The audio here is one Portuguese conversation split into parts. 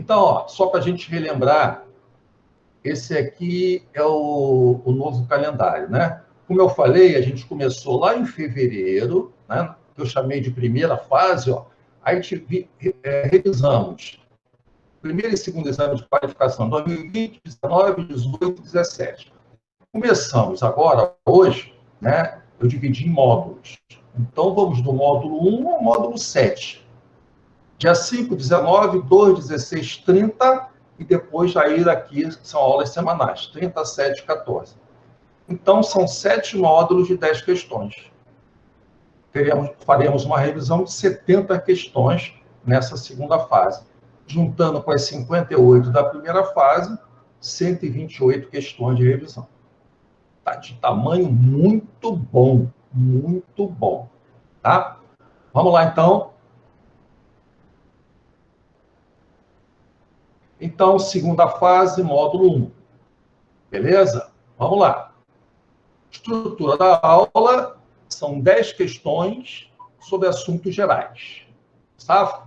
Então, ó, só para a gente relembrar, esse aqui é o novo calendário, né? Como eu falei, a gente começou lá em fevereiro, né? Que eu chamei de primeira fase, ó. Aí revisamos primeiro e segundo exame de qualificação 2020, 19, 18, 17. Começamos agora, hoje, né? Eu dividi em módulos. Então, vamos do módulo 1 ao módulo 7. Dia 5, 19, 2, 16, 30, e depois já ir aqui, são aulas semanais, 37, 14. Então, são 7 módulos de 10 questões. Faremos uma revisão de 70 questões nessa segunda fase, juntando com as 58 da primeira fase, 128 questões de revisão. Tá de tamanho muito bom, muito bom. Tá? Vamos lá, então. Então, segunda fase, módulo 1. Beleza? Vamos lá. Estrutura da aula são 10 questões sobre assuntos gerais. Tá?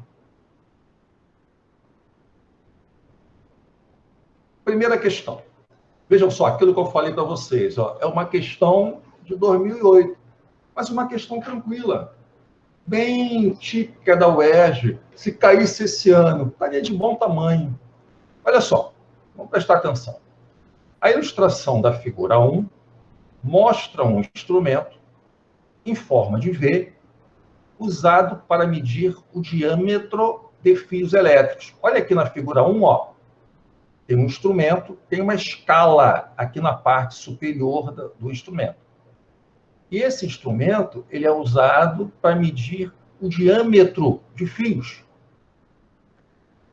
Primeira questão. Vejam só, aquilo que eu falei para vocês, ó, é uma questão de 2008, mas uma questão tranquila, bem típica da UERJ. Se caísse esse ano, estaria de bom tamanho. Olha só, vamos prestar atenção. A ilustração da figura 1 mostra um instrumento em forma de V usado para medir o diâmetro de fios elétricos. Olha aqui na figura 1, ó, tem um instrumento, tem uma escala aqui na parte superior do instrumento. E esse instrumento ele é usado para medir o diâmetro de fios.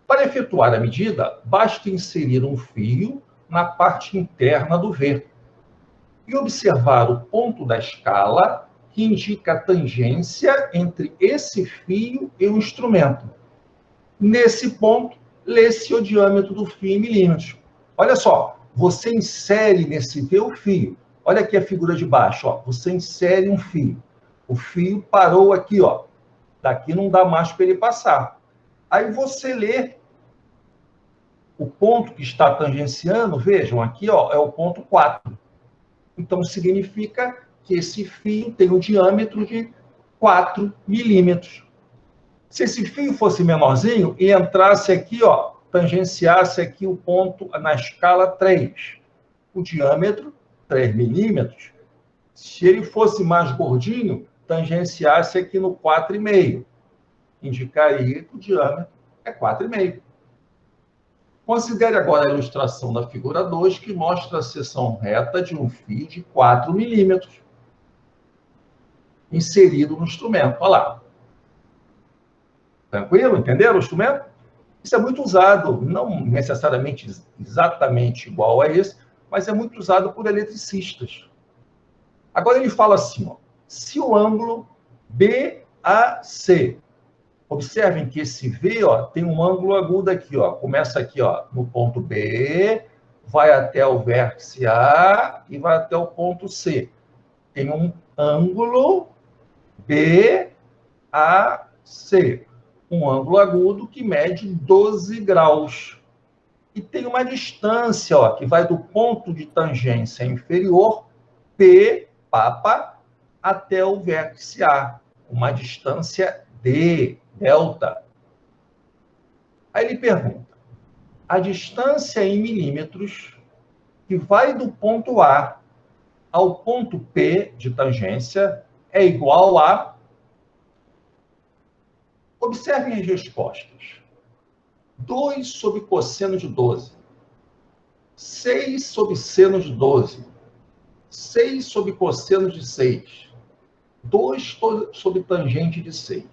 Para efetuar a medida, basta inserir um fio na parte interna do V e observar o ponto da escala que indica a tangência entre esse fio e o instrumento. Nesse ponto, lê-se o diâmetro do fio em milímetros. Olha só, você insere nesse V o fio. Olha aqui a figura de baixo, ó. Você insere um fio. O fio parou aqui, ó. Daqui não dá mais para ele passar. Aí você lê o ponto que está tangenciando, vejam, aqui, ó, é o ponto 4. Então, significa que esse fio tem um diâmetro de 4 milímetros. Se esse fio fosse menorzinho e entrasse aqui, ó, tangenciasse aqui o ponto na escala 3, o diâmetro, 3 milímetros. Se ele fosse mais gordinho, tangenciasse aqui no 4,5, indicaria que o diâmetro é 4,5. Considere agora a ilustração da figura 2, que mostra a seção reta de um fio de 4 milímetros inserido no instrumento. Olha lá. Tranquilo? Entenderam o instrumento? Isso é muito usado, não necessariamente exatamente igual a esse, mas é muito usado por eletricistas. Agora ele fala assim, ó, se o ângulo BAC, observem que esse V, ó, tem um ângulo agudo aqui, ó, começa aqui, ó, no ponto B, vai até o vértice A e vai até o ponto C. Tem um ângulo BAC, um ângulo agudo que mede 12 graus. E tem uma distância, ó, que vai do ponto de tangência inferior, P, papa, até o vértice A. Uma distância D, delta. Aí ele pergunta, a distância em milímetros que vai do ponto A ao ponto P de tangência é igual a... Observem as respostas. 2 sobre cosseno de 12. 6 sobre seno de 12. 6 sobre cosseno de 6. 2 sobre tangente de 6.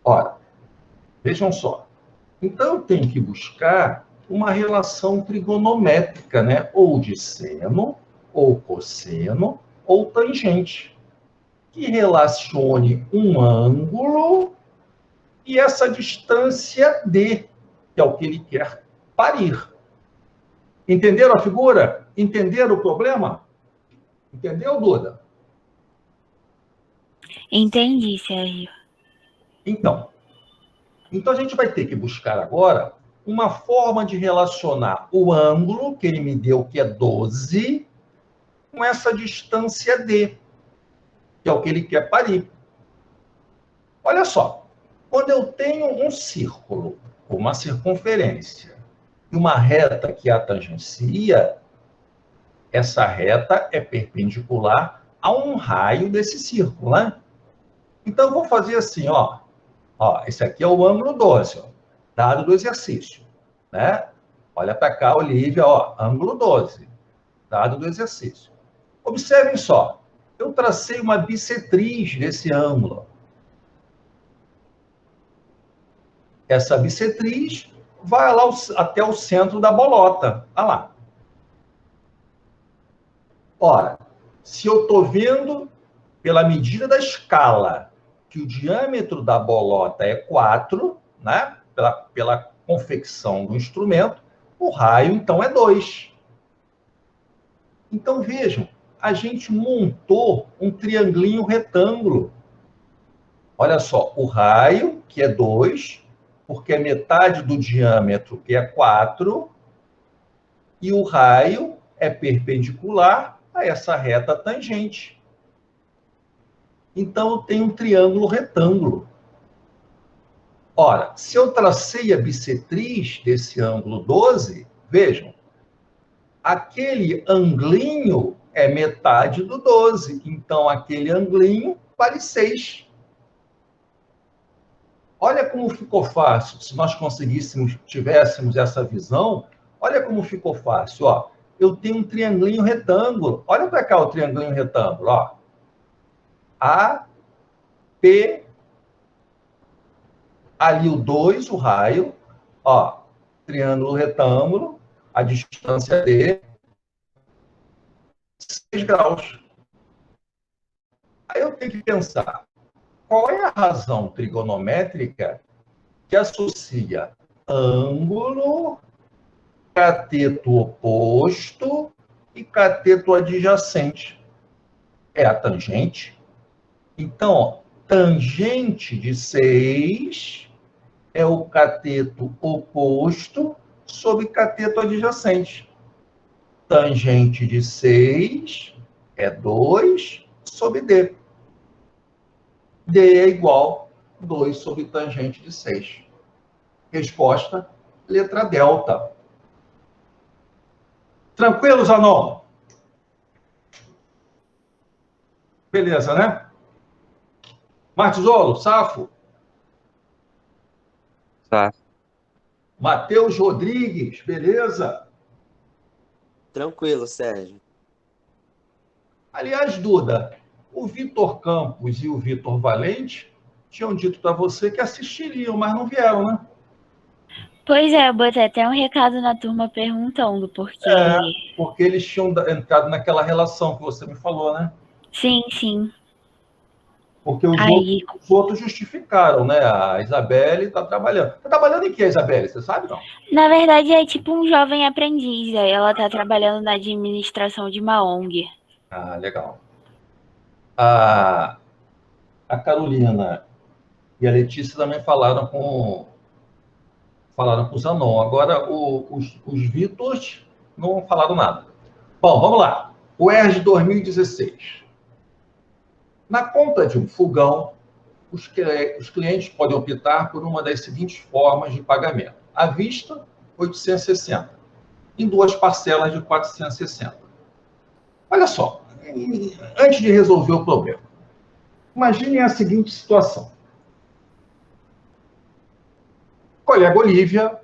Ora, vejam só. Então, eu tenho que buscar uma relação trigonométrica, né? Ou de seno, ou cosseno, ou tangente, que relacione um ângulo e essa distância D, que é o que ele quer parir. Entenderam a figura? Entenderam o problema? Entendeu, Duda? Entendi, Sérgio. Então a gente vai ter que buscar agora uma forma de relacionar o ângulo, que ele me deu, que é 12, com essa distância D, que é o que ele quer parir. Olha só, quando eu tenho um círculo, uma circunferência, e uma reta que a tangencia, essa reta é perpendicular a um raio desse círculo, né? Então, eu vou fazer assim, ó. Esse aqui é o ângulo 12, ó, dado do exercício, né? Olha para cá, Olivia, ó, ângulo 12, dado do exercício. Observem só, eu tracei uma bissetriz desse ângulo. Essa bissetriz vai lá até o centro da bolota. Olha lá. Ora, se eu estou vendo pela medida da escala que o diâmetro da bolota é 4, né? Pela confecção do instrumento, o raio, então, é 2. Então, vejam, a gente montou um triangulinho retângulo. Olha só, o raio, que é 2, porque é metade do diâmetro, que é 4, e o raio é perpendicular a essa reta tangente. Então, eu tenho um triângulo retângulo. Ora, se eu tracei a bissetriz desse ângulo 12, vejam, aquele anglinho é metade do 12. Então, aquele anglinho vale 6. Olha como ficou fácil. Se nós tivéssemos essa visão, olha como ficou fácil. Ó, eu tenho um triangulinho retângulo. Olha para cá o triangulinho retângulo. Ó. A, P, ali o 2, o raio. Ó, triângulo retângulo, a distância D, 6 graus. Aí eu tenho que pensar, qual é a razão trigonométrica que associa ângulo, cateto oposto e cateto adjacente? É a tangente. Então, tangente de 6 é o cateto oposto sobre cateto adjacente. Tangente de 6 é 2 sobre D. D é igual a 2 sobre tangente de 6. Resposta, letra delta. Tranquilo, Zanon? Beleza, né? Martizolo, Safo? Tá. Matheus Rodrigues, beleza? Tranquilo, Sérgio. Aliás, Duda, o Vitor Campos e o Vitor Valente tinham dito para você que assistiriam, mas não vieram, né? Pois é, eu botei até um recado na turma perguntando, porque... Porque eles tinham entrado naquela relação que você me falou, né? Sim, sim. Porque os outros justificaram, né? A Isabelle está trabalhando. Está trabalhando em que, Isabelle? Você sabe, não? Na verdade, é tipo um jovem aprendiz. Aí ela está trabalhando na administração de uma ONG. Ah, legal. A Carolina e a Letícia também falaram com o Zanon. Agora, os Vítors não falaram nada. Bom, vamos lá. O ERJ 2016. Na compra de um fogão, os clientes podem optar por uma das seguintes formas de pagamento. À vista, 860. Em 2 parcelas de 460. Olha só, antes de resolver o problema, imaginem a seguinte situação. Colega Olivia,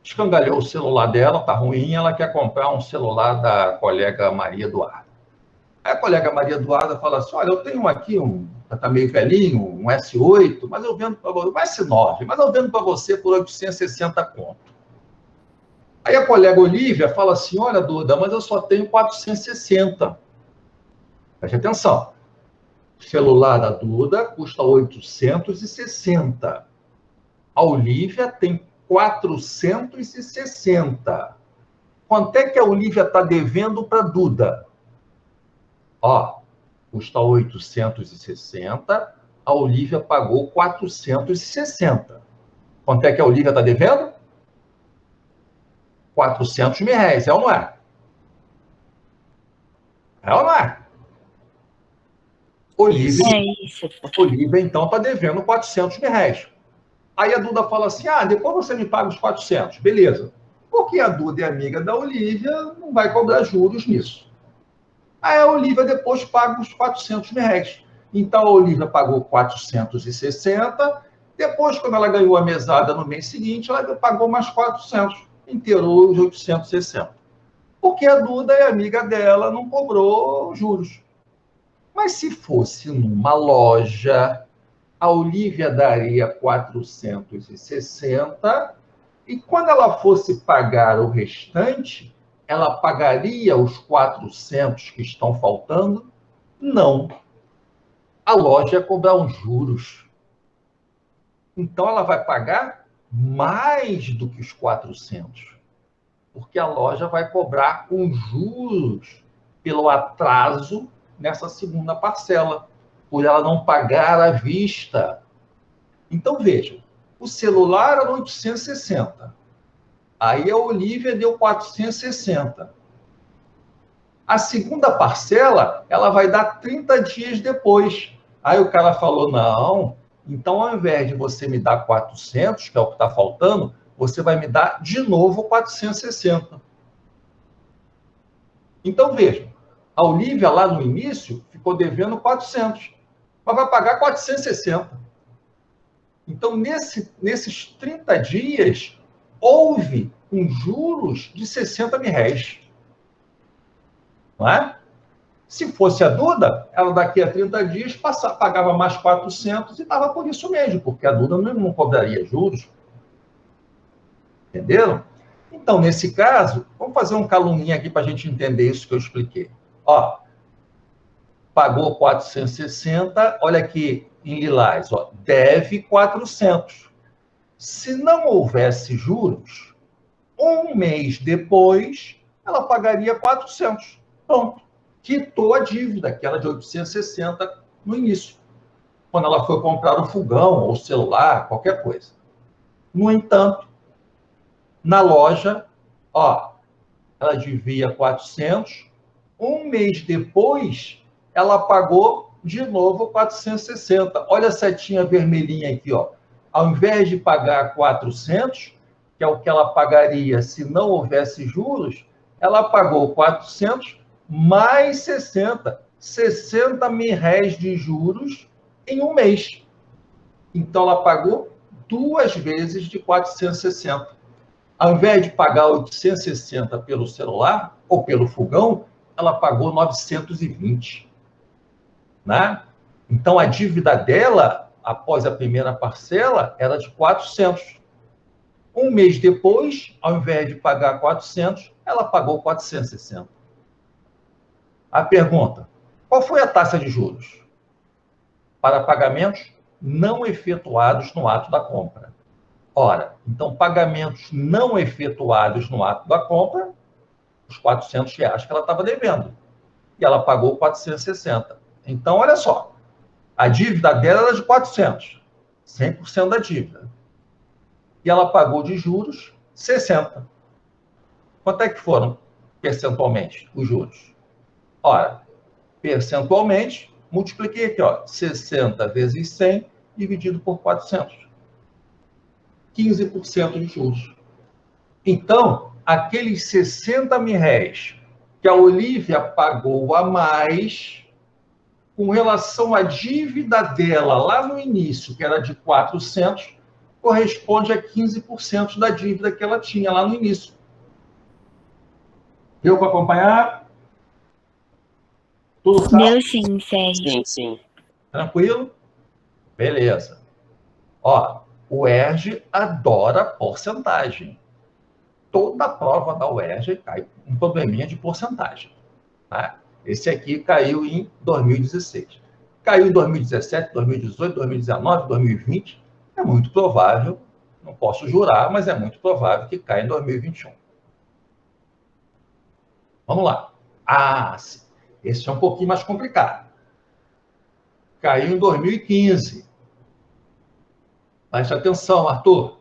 escangalhou o celular dela, tá ruim, ela quer comprar um celular da colega Maria Eduarda. Aí a colega Maria Eduarda fala assim, olha, eu tenho aqui tá meio velhinho, um S8, mas eu vendo para você, um S9, mas eu vendo para você por 860 conto. Aí a colega Olivia fala assim, olha, Duda, mas eu só tenho 460. Preste atenção. O celular da Duda custa 860. A Olivia tem 460. Quanto é que a Olivia está devendo para a Duda? Ó, custa 860, a Olivia pagou 460. Quanto é que a Olívia está devendo? 400 mil reais, é ou não é? É ou não é? É isso. Olívia, então, está devendo 400 mil reais. Aí a Duda fala assim, depois você me paga os 400. Beleza. Porque a Duda é amiga da Olívia, não vai cobrar juros nisso. Aí a Olívia depois paga os 400 mil reais. Então a Olívia pagou 460, depois, quando ela ganhou a mesada no mês seguinte, ela pagou mais 400, inteirou os 860. Porque a Duda é amiga dela, não cobrou juros. Mas se fosse numa loja, a Olívia daria 460 e quando ela fosse pagar o restante, ela pagaria os 400 que estão faltando? Não. A loja ia cobrar os juros. Então, ela vai pagar mais do que os 400, porque a loja vai cobrar os juros pelo atraso nessa segunda parcela, por ela não pagar à vista. Então, vejam, o celular era 860. Aí a Olívia deu 460. A segunda parcela, ela vai dar 30 dias depois. Aí o cara falou, não, então ao invés de você me dar 400, que é o que está faltando, você vai me dar de novo 460. Então, vejam, a Olívia lá no início ficou devendo 400, mas vai pagar 460. Então, nesses 30 dias, houve juros de 60 mil reais. Não é? Se fosse a Duda, ela daqui a 30 dias pagava mais 400 e estava por isso mesmo, porque a Duda não cobraria juros. Entenderam? Então, nesse caso, vamos fazer um caluninho aqui para a gente entender isso que eu expliquei. Ó, pagou 460, olha aqui em lilás, ó, deve 400. Se não houvesse juros, um mês depois, ela pagaria 400. Pronto. Quitou a dívida, que era de 860 no início, quando ela foi comprar o fogão, ou celular, qualquer coisa. No entanto, na loja, ó, ela devia 400, um mês depois, ela pagou de novo 460. Olha a setinha vermelhinha aqui, ó. Ao invés de pagar 400, que é o que ela pagaria se não houvesse juros, ela pagou 400 mais 60 mil reais de juros em um mês. Então, ela pagou 2 vezes de 460. Ao invés de pagar 860 pelo celular ou pelo fogão, ela pagou 920. Né? Então, a dívida dela, após a primeira parcela, era de 400. Um mês depois, ao invés de pagar 400, ela pagou 460. A pergunta, qual foi a taxa de juros? Para pagamentos não efetuados no ato da compra. Ora, então, pagamentos não efetuados no ato da compra, os 400 reais que ela estava devendo. E ela pagou 460. Então, olha só, a dívida dela era de 400, 100% da dívida. E ela pagou de juros 60. Quanto é que foram, percentualmente, os juros? Ora, percentualmente, multipliquei aqui, ó, 60 vezes 100 dividido por 400. 15% de juros. Então, aqueles 60 mil reais que a Olívia pagou a mais, com relação à dívida dela lá no início, que era de 400, corresponde a 15% da dívida que ela tinha lá no início. Deu para acompanhar? Tudo certo? Deu sim, Sérgio. Sim, sim. Tranquilo? Beleza. Ó, o UERJ adora porcentagem. Toda prova da UERJ cai um probleminha de porcentagem. Tá? Esse aqui caiu em 2016. Caiu em 2017, 2018, 2019, 2020. É muito provável, não posso jurar, mas é muito provável que caia em 2021. Vamos lá. Esse é um pouquinho mais complicado. Caiu em 2015. Preste atenção, Arthur.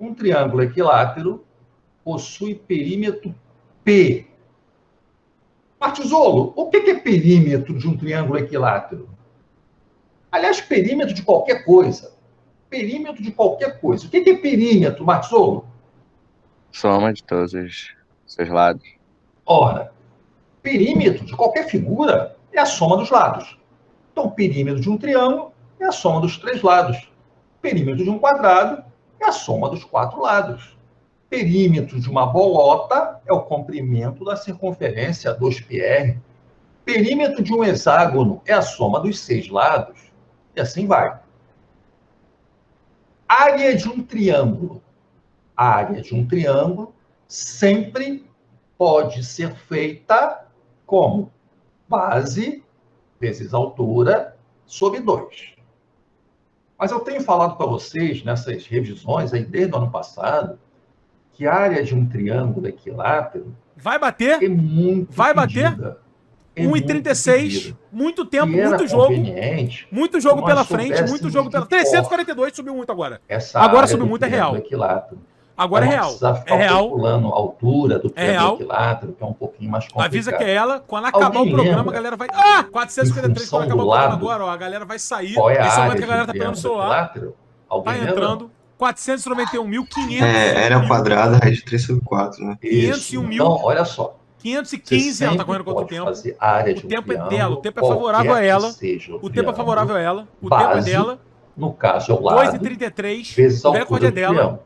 Um triângulo equilátero possui perímetro P. Martizolo, o que é perímetro de um triângulo equilátero? Aliás, perímetro de qualquer coisa. Perímetro de qualquer coisa. O que é perímetro, Martizolo? Soma de todos os seus lados. Ora, perímetro de qualquer figura é a soma dos lados. Então, perímetro de um triângulo é a soma dos 3 lados. Perímetro de um quadrado é a soma dos 4 lados. Perímetro de uma bolota é o comprimento da circunferência 2πr. Perímetro de um hexágono é a soma dos 6 lados. E assim vai. Área de um triângulo. A área de um triângulo sempre pode ser feita como base vezes altura sobre 2. Mas eu tenho falado para vocês, nessas revisões aí desde o ano passado, que a área de um triângulo equilátero Vai bater? é muito Vai bater? pedida. 1,36. Muito tempo, E era muito jogo. conveniente Muito jogo que pela nós frente, muito soubéssemos jogo pela de cor 342 subiu muito agora. essa Agora área subiu do muito, é real. triângulo equilátero. Agora é Pra não real. precisar ficar É real. calculando a altura do triângulo real. equilátero, que é um pouquinho mais complicado. Avisa que é ela. Quando acabar Alguém o programa, lembra? a galera vai. Ah! 453 Em função quando acabar do o programa lado, agora, ó. A galera vai sair. Qual é a Esse área momento que a galera de tá pegando o triângulo celular. equilátero? Alguém Tá lembra? entrando. 491.500. Era ao quadrado, raiz de 3 sobre 4, né? 501 mil. Então, olha só. 515 ela tá correndo contra o pode tempo. fazer a área O de um tempo é triângulo, dela, o tempo é favorável a qualquer ela. que seja O tempo é triângulo, favorável a ela. O tempo é base, dela. No caso, é o lado, 2,33. vezes a O recorde altura é do dela. triângulo.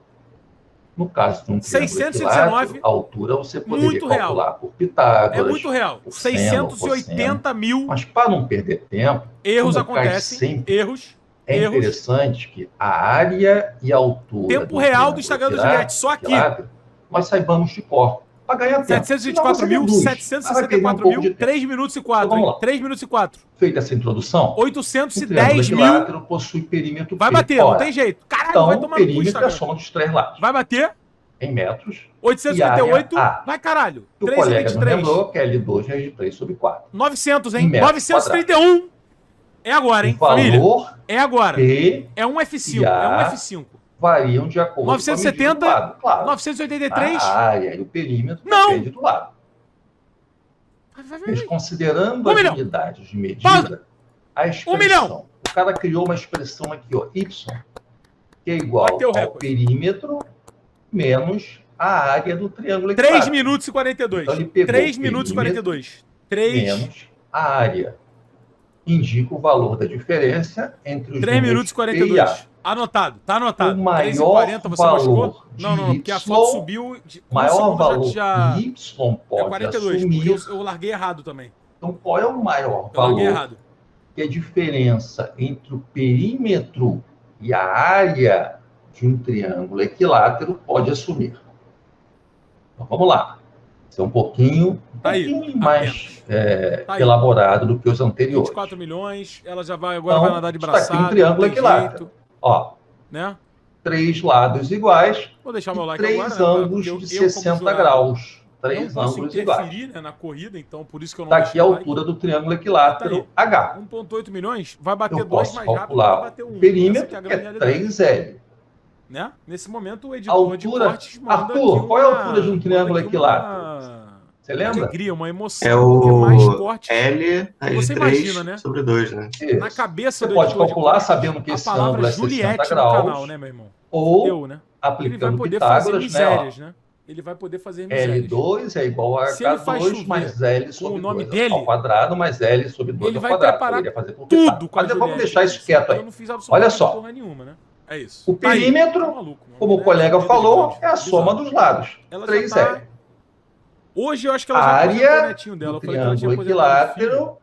No caso de um triângulo 619, equilátero, a altura você poderia muito real. calcular por Pitágoras. É muito real. por seno, 680 mil Mas para não perder tempo, erros como cai acontecem. sempre, Erros. é erros. interessante que a área e a altura Tempo real do Instagram do Juliette, só aqui. Nós saibamos de cor. Para ganhar tempo. 724 mil, 764 mil, 3 minutos e 4. Então, vamos lá. 3 minutos e 4. Feita essa introdução, o 810 triângulo mil. equilátero possui perímetro Vai P. bater, não Ora, tem jeito. Caralho, então, vai o tomar no cu, perímetro é a Instagram. soma dos 3 lados. Vai bater. Em metros. 858. E área A. Vai, caralho. O colega não 3,23. lembrou que é L2 vezes 3 sobre 4. 900, hein? Em metros 931. É agora, hein, O família? valor É agora. P É um F5. e É A um F5. variam de acordo 970, com a medida do lado. Claro, 983. a área e o perímetro Não. depende do lado. Vai. Mas considerando 1 as milhão. unidades de medida, Pausa. a expressão... 1 milhão. O cara criou uma expressão aqui, ó, Y, que é igual Bateu o ao recorde. perímetro menos a área do triângulo 3 equilátero. minutos e 42. Então, ele pegou 3 o minutos e perímetro 42. 3 menos a área. Indica o valor da diferença entre os 3 minutos e números P e A. 42. Anotado, tá anotado. O maior 3,40 você machucou? valor de Não, porque a Y, foto subiu. O maior segundo valor já que Y é pode 42, assumir. porque eu larguei errado também. Então, qual é o maior Eu larguei valor errado. que a diferença entre o perímetro e a área de um triângulo equilátero pode assumir? Então, vamos lá. Isso é um pouquinho, Tá aí, mais Tá aí. elaborado do que os anteriores. 24 milhões, ela já vai agora Então, vai nadar de está aqui um braçada. triângulo não tem equilátero. jeito, Ó, né? 3 lados iguais Vou deixar meu e like 3 agora. né, ângulos porque de eu, como 60 jurado, graus. Não 3 posso ângulos iguais. interferir, né, na corrida, então por isso que eu não Está aqui deixei a o like. altura do triângulo equilátero Tá aí. H. 1,8 milhões, vai bater Eu 2 posso mais rápido, vai calcular bater 1. o perímetro, Essa que que é a é grande realidade. 3L. Né? Nesse momento, o A editor de altura... cortes manda Arthur, aqui qual é a uma- altura de um triângulo manda aqui equilátero? uma Você lembra? alegria, uma emoção, É porque mais o cortes L, raiz Você de 3 imagina, né? sobre 2, né? Isso. na cabeça Você do pode editor de calcular cortes, sabendo que a esse palavra ângulo é 60 Juliette graus, no canal, né, meu irmão? ou Eu, né? Ele vai aplicando poder fazer Pitágoras, né? Ó, misérias, né? Ele vai poder fazer misérias. L2 é igual a Se ele faz H2 chover mais L com sobre o nome 2 dele, ao quadrado mais L sobre 2 ele ao vai quadrado. preparar Poderia fazer por tudo Pitágoras. com a Mas vamos Juliette. deixar isso quieto aí. Eu não fiz Olha absolutamente só. porra nenhuma, né? É isso. O Tá aí, perímetro, tá maluco, mano. como o Né? colega Dedo falou, grande. é a soma Bizarro. dos lados. Ela já 3L. tá... Hoje eu acho que ela A já aposentou o área netinho dela. do Eu falei que ela tinha triângulo aposentado o filho, equilátero,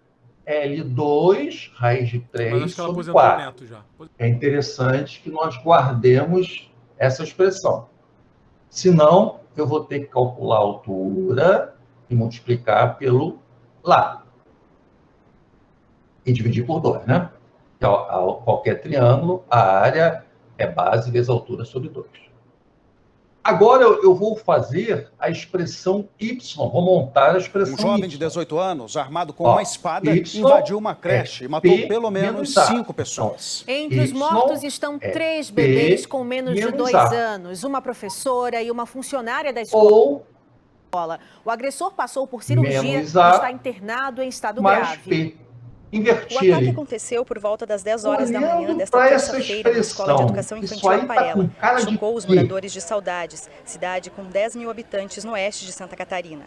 L2, raiz de mas 3 acho que ela sobre aposentou o 4. neto já. É interessante que nós guardemos essa expressão. Senão, eu vou ter que calcular a altura e multiplicar pelo lado. E dividir por 2, né? Qualquer triângulo, a área é base vezes altura sobre 2. Agora eu vou fazer a expressão Y, vou montar a expressão Um jovem Y. de 18 anos, armado com Ó, uma espada, Y invadiu uma creche e matou P pelo menos menos A. 5 pessoas. Entre os Y mortos estão é 3 P bebês com menos de menos 2 A. anos, uma professora e uma funcionária da escola. Ou O agressor passou por cirurgia e menos A está internado em estado mais grave. P. O Inverti ataque ali. aconteceu por volta das 10 horas da manhã Olhando desta para essa terça-feira na Escola de expressão, Educação isso Infantil aí tá Amparela. com cara de Chocou os quê? moradores de Saudades, cidade com 10 mil habitantes no oeste de Santa Catarina.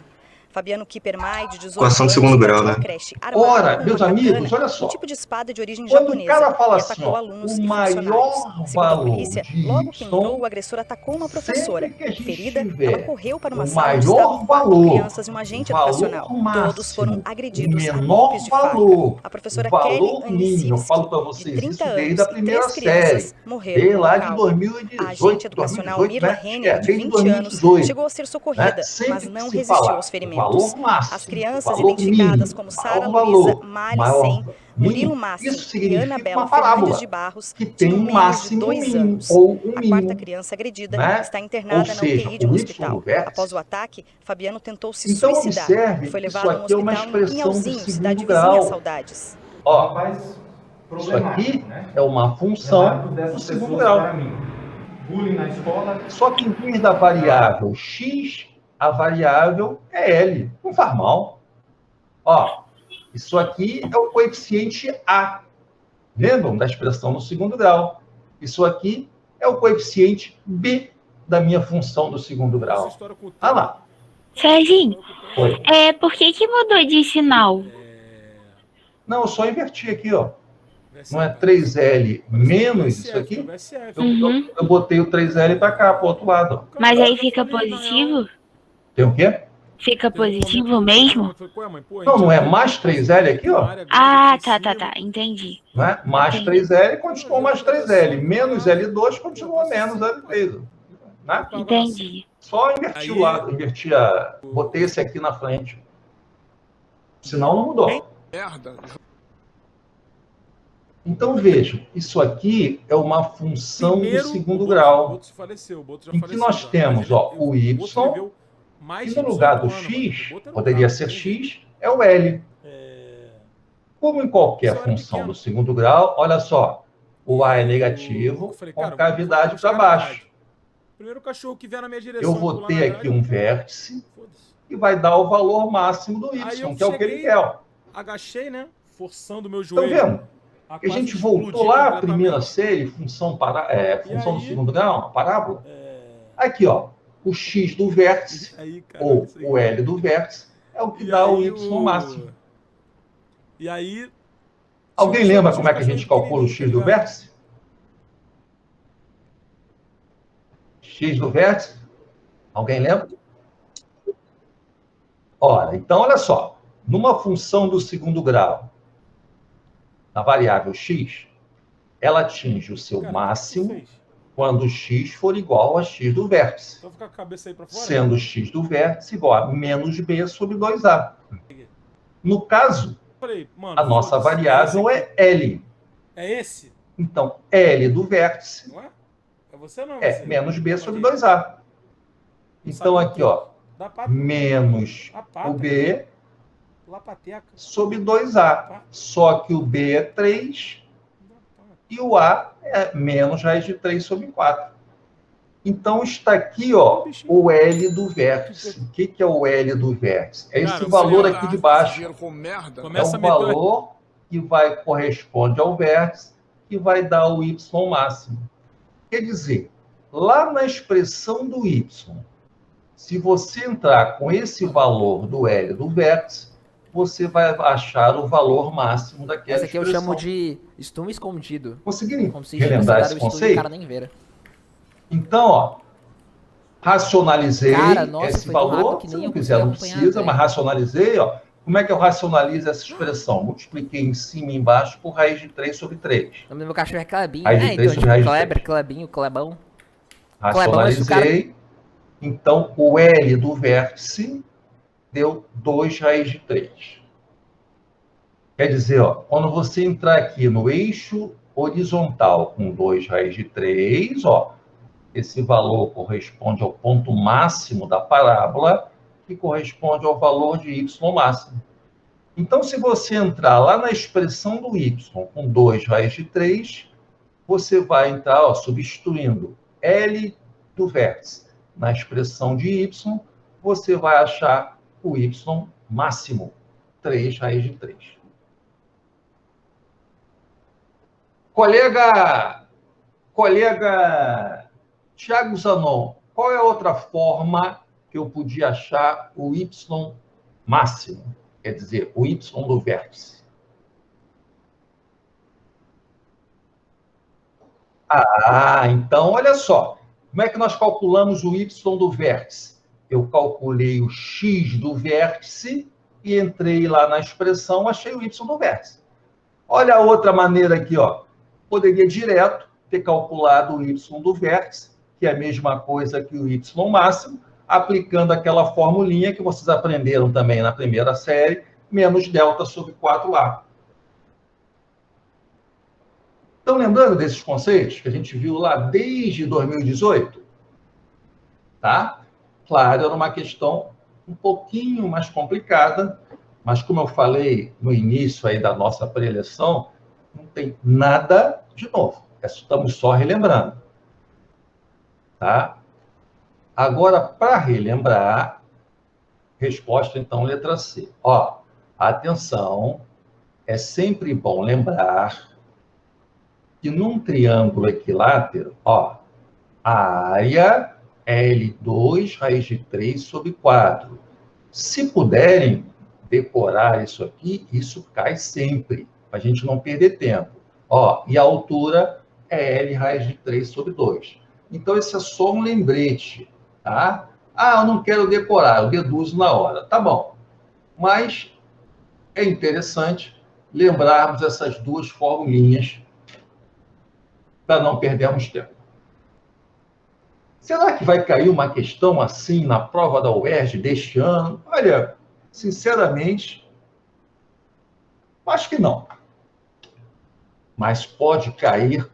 Fabiano Kippermai, de 18 Coação anos, de segundo grau, invadiu a né? creche armado Ora, com meus uma amigos, katana, olha só. um tipo de espada de origem Quando o japonesa, cara fala e assim, atacou ó, alunos o e maior funcionários. Segundo a valor polícia, de logo que entrou, Y, o agressor atacou uma professora. sempre que a gente Ferida, tiver ela correu para uma o sala onde maior estavam 4 valor, crianças e um agente valor educacional. máximo, Todos foram agredidos o a menor golpes de faca. valor, A professora o valor Kelly mínimo, eu Anisivski, falo para de vocês 30 isso desde anos, a e primeira 3 crianças série, morreram desde no lá de local. 2018, A agente educacional 2018, Mirla né? Renner, de Desde 20 anos, 2018, chegou a ser né? socorrida, Sempre mas que não se resistiu falar aos o ferimentos. valor máximo, As crianças o valor identificadas mínimo, como o Sara maior Luísa valor, Mali maior Sen, Murilo mínimo, Massi isso e Ana significa Bela uma Fernandes parábola de Barros que tem tinham um menos de máximo 2 mínimo anos. ou um A quarta mínimo, criança agredida né? está Ou internada na seja, UTI de um o Y hospital. do vértice. Após o ataque, Fabiano tentou se Então suicidar observe e foi que isso levado a um aqui é uma hospital em expressão do Pinhalzinho, cidade segundo vizinha a grau. Saudades. Ó, isso aqui é uma função do segundo grau. Só que em vez da variável x, a variável é L. Não faz mal. Ó, isso aqui é o coeficiente A. Lembram da expressão no segundo grau? Isso aqui é o coeficiente B da minha função do segundo grau. Ah lá. Serginho, Foi. por que mudou de sinal? Não, eu só inverti aqui, ó. Não é 3L menos isso aqui? Eu botei o 3L para cá, para o outro lado. Ó. Mas aí fica positivo? Tem o quê? Fica positivo mesmo? Não é mais 3L aqui, ó. Ah, tá. Entendi. Não é? Mais 3L continua mais 3L. Menos L2 continua menos L3. Né? Entendi. Só inverti o lado, botei esse aqui na frente. Senão não mudou. Então vejam, isso aqui é uma função do segundo grau. Em que nós temos ó, o Y, e no lugar do X, poderia ser X, é o L. Como em qualquer função do segundo grau, olha só, o A é negativo, com cavidade para baixo. Primeiro cachorro que vier na minha direção. Eu vou ter aqui um vértice e vai dar o valor máximo do Y, que é o que ele quer. Ó. Agachei, né? Forçando o meu Estão joelho. vendo? A gente voltou lá à primeira série, função do segundo grau, a parábola. Aqui, ó, o X do vértice, ou o L do vértice, é o que dá o Y máximo. E aí... Alguém lembra como é que a gente calcula o X do vértice? X do vértice? Alguém lembra? Ora, então, olha só. Numa função do segundo grau, a variável x, ela atinge o seu máximo quando x for igual a x do vértice. Então fica com a cabeça aí pra fora. Sendo x do vértice igual a menos b sobre 2a. No caso, a nossa variável é L. É esse? Então, L do vértice não é? É você ou não? É menos b sobre 2a. Então, aqui, ó, menos o b sobre 2a. Só que o b é 3 e o a é menos raiz de 3 sobre 4. Então, está aqui, ó, o L do vértice. O que é o L do vértice? É esse valor aqui de baixo. É o valor que corresponde ao vértice que vai dar o y máximo. Quer dizer, lá na expressão do y, se você entrar com esse valor do L do vértice, você vai achar o valor máximo daquela Essa aqui eu expressão. chamo de estume escondido. Conseguiram como se relembrar esse o estudo, conceito? o cara nem vê. Então, ó, racionalizei nossa, esse foi tão valor. rápido que Se nem não eu quiser, não consegui precisa, acompanhar, mas racionalizei, ó. Como é que eu racionalizo essa expressão? Multipliquei em cima e embaixo por raiz de 3 sobre 3. O nome do meu cachorro é Clebinho. Raiz de 3 então, sobre tipo, raiz de Kleber, 3. Clebinho, Clebão. Racionalizei. Então, o L do vértice deu 2 raiz de 3. Quer dizer, ó, quando você entrar aqui no eixo horizontal com 2 raiz de 3, ó, Esse valor corresponde ao ponto máximo da parábola, que corresponde ao valor de y máximo. Então, se você entrar lá na expressão do y com 2 raiz de 3, você vai entrar substituindo L do vértice na expressão de y, você vai achar o y máximo, 3 raiz de 3. Colega Tiago Zanon, qual é a outra forma que eu podia achar o y máximo? Quer dizer, o y do vértice. Então, olha só. Como é que nós calculamos o y do vértice? Eu calculei o x do vértice e entrei lá na expressão, achei o y do vértice. Olha a outra maneira aqui, ó. Poderia direto ter calculado o y do vértice, que é a mesma coisa que o y máximo, aplicando aquela formulinha que vocês aprenderam também na primeira série, menos delta sobre 4a. Estão lembrando desses conceitos que a gente viu lá desde 2018? Tá? Claro, era uma questão um pouquinho mais complicada, mas como eu falei no início aí da nossa preleção, não tem nada de novo. Estamos só relembrando. Tá? Agora, para relembrar, resposta, então, letra C. Ó, atenção, é sempre bom lembrar que num triângulo equilátero, ó, a área é L2 raiz de 3 sobre 4. Se puderem decorar isso aqui, isso cai sempre, para a gente não perder tempo. Ó, e a altura é L raiz de 3 sobre 2. Então, esse é só um lembrete, tá? Eu não quero decorar, eu deduzo na hora. Tá bom. Mas é interessante lembrarmos essas duas formulinhas para não perdermos tempo. Será que vai cair uma questão assim na prova da UERJ deste ano? Olha, sinceramente, acho que não. Mas pode cair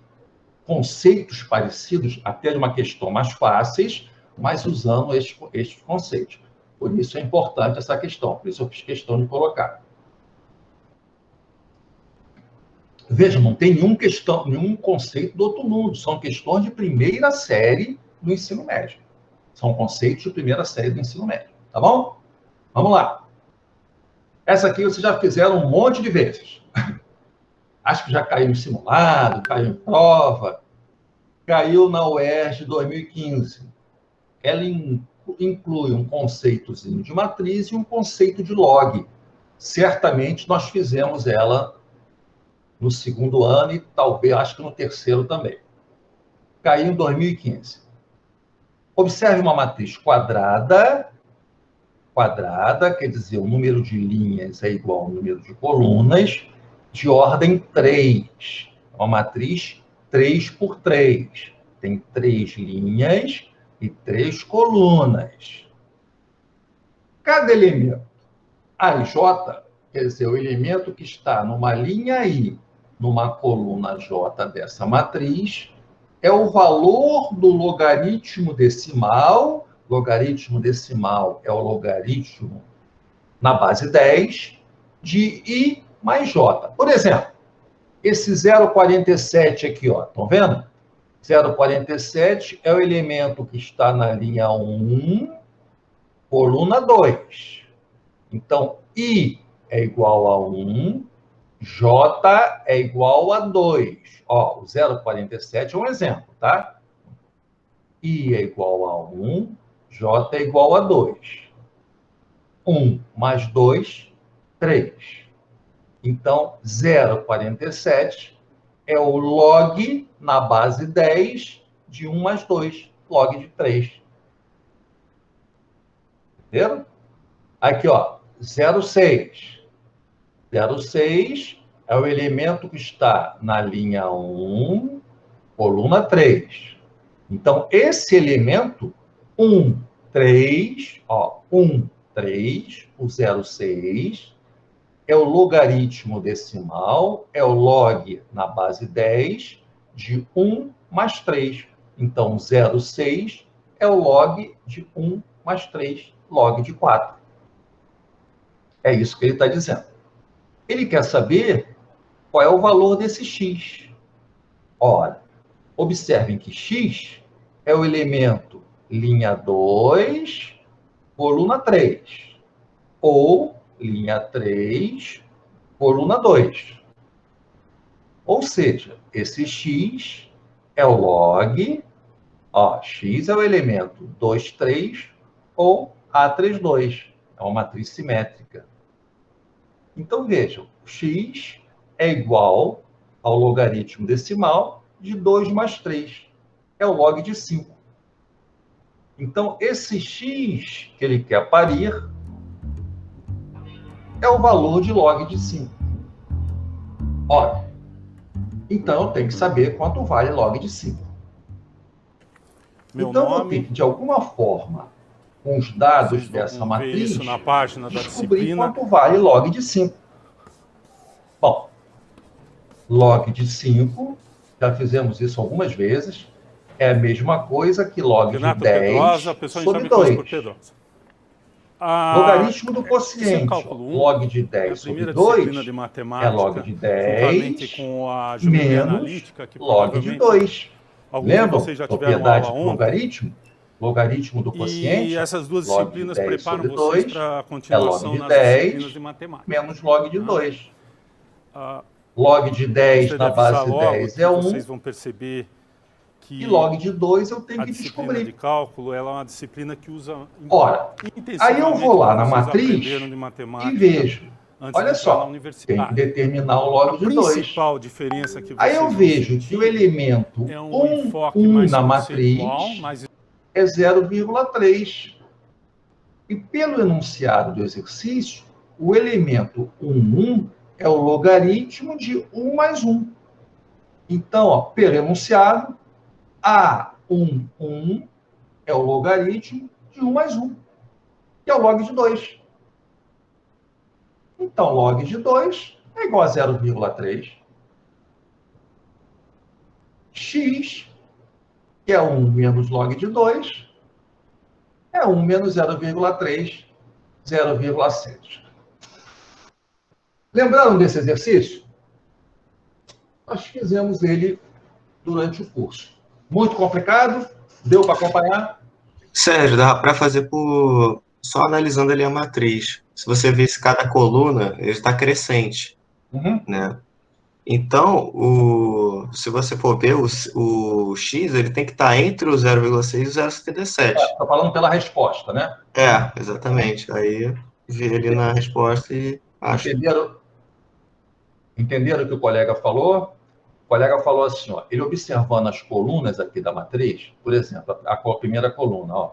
conceitos parecidos, até de uma questão mais fáceis, mas usando estes conceitos. Por isso é importante essa questão, por isso eu fiz questão de colocar. Veja, não tem nenhum conceito do outro mundo, são questões de primeira série do ensino médio. São conceitos de primeira série do ensino médio, tá bom? Vamos lá. Essa aqui vocês já fizeram um monte de vezes. Acho que já caiu em simulado, caiu em prova, caiu na UERJ 2015. Ela inclui um conceitozinho de matriz e um conceito de log. Certamente nós fizemos ela no segundo ano e talvez, acho que no terceiro também. Caiu em 2015. Observe uma matriz quadrada, quer dizer, o número de linhas é igual ao número de colunas, de ordem 3. Uma matriz 3 por 3. Tem 3 linhas e 3 colunas. Cada elemento AJ, quer dizer, o elemento que está numa linha I, numa coluna J dessa matriz, é o valor do logaritmo decimal. Logaritmo decimal é o logaritmo na base 10 de I mais J. Por exemplo, esse 0,47 aqui, ó, estão vendo? 0,47 é o elemento que está na linha 1, coluna 2. Então, I é igual a 1, J é igual a 2. Ó, o 0,47 é um exemplo, tá? I é igual a 1, J é igual a 2. 1 mais 2, 3. Então, 0,47 é o log na base 10 de 1 mais 2, log de 3. Entenderam? Aqui, ó, 0,6. 0,6 é o elemento que está na linha 1, coluna 3. Então, esse elemento, 1, 3, ó, 1, 3, o 0,6, é o logaritmo decimal, é o log na base 10 de 1 mais 3, Então, 0,6 é o log de 1 mais 3, log de 4. É isso que ele está dizendo. Ele quer saber qual é o valor desse x. Ora, observem que x é o elemento linha 2, coluna 3, ou linha 3, coluna 2. Ou seja, esse x é o log, x é o elemento 2, 3, ou A3, 2. É uma matriz simétrica. Então, vejam, x é igual ao logaritmo decimal de 2 mais 3. É o log de 5. Então, esse x que ele quer parir é o valor de log de 5. Ora, então eu tenho que saber quanto vale log de 5. Então, eu vou ter que, de alguma forma, com os dados dessa matriz, isso na página da descobrir disciplina. quanto vale log de 5. Bom, log de 5, já fizemos isso algumas vezes, é a mesma coisa que log Renato de 10 Pedrosa, a pessoa sobre me conhece 2. por Pedrosa. Logaritmo do quociente, cálculo 1, log de 10 sobre 2 de é matemática, log de juntamente 10 com a geometria menos analítica, que log de 2. Lembram? Propriedade do logaritmo? Logaritmo do quociente, e essas duas log de disciplinas 10 preparam sobre vocês 2 para a é continuação log de nas 10 disciplinas de matemática. menos log de 2. Ah, Log de 10 você na deve usar base logo 10 que é 1, vocês vão perceber que e log de 2 eu tenho a que disciplina descobrir. de cálculo ela é uma disciplina que usa Ora, aí eu vou lá na matriz e vejo. Olha só, tem que determinar o log de 2. Principal diferença que vocês Aí eu vejo que o elemento é 1 na matriz é 0,3. E pelo enunciado do exercício, o elemento 1 é o logaritmo de 1 mais 1. Então, pelo enunciado, A11 é o logaritmo de 1 mais 1, que é o log de 2. Então, log de 2 é igual a 0,3. X, que é 1 menos log de 2, é 1 menos 0,3, 0,7. Lembraram desse exercício? Nós fizemos ele durante o curso. Muito complicado? Deu para acompanhar? Sérgio, dá para fazer só analisando ali a matriz. Se você vê se cada coluna está crescente, né? Então, se você for ver, o x ele tem que estar entre o 0,6 e o 0,77. Está falando pela resposta, né? Exatamente. Aí, vê ali na resposta e acha. Entenderam o que o colega falou? O colega falou assim, ele observando as colunas aqui da matriz, por exemplo, a primeira coluna,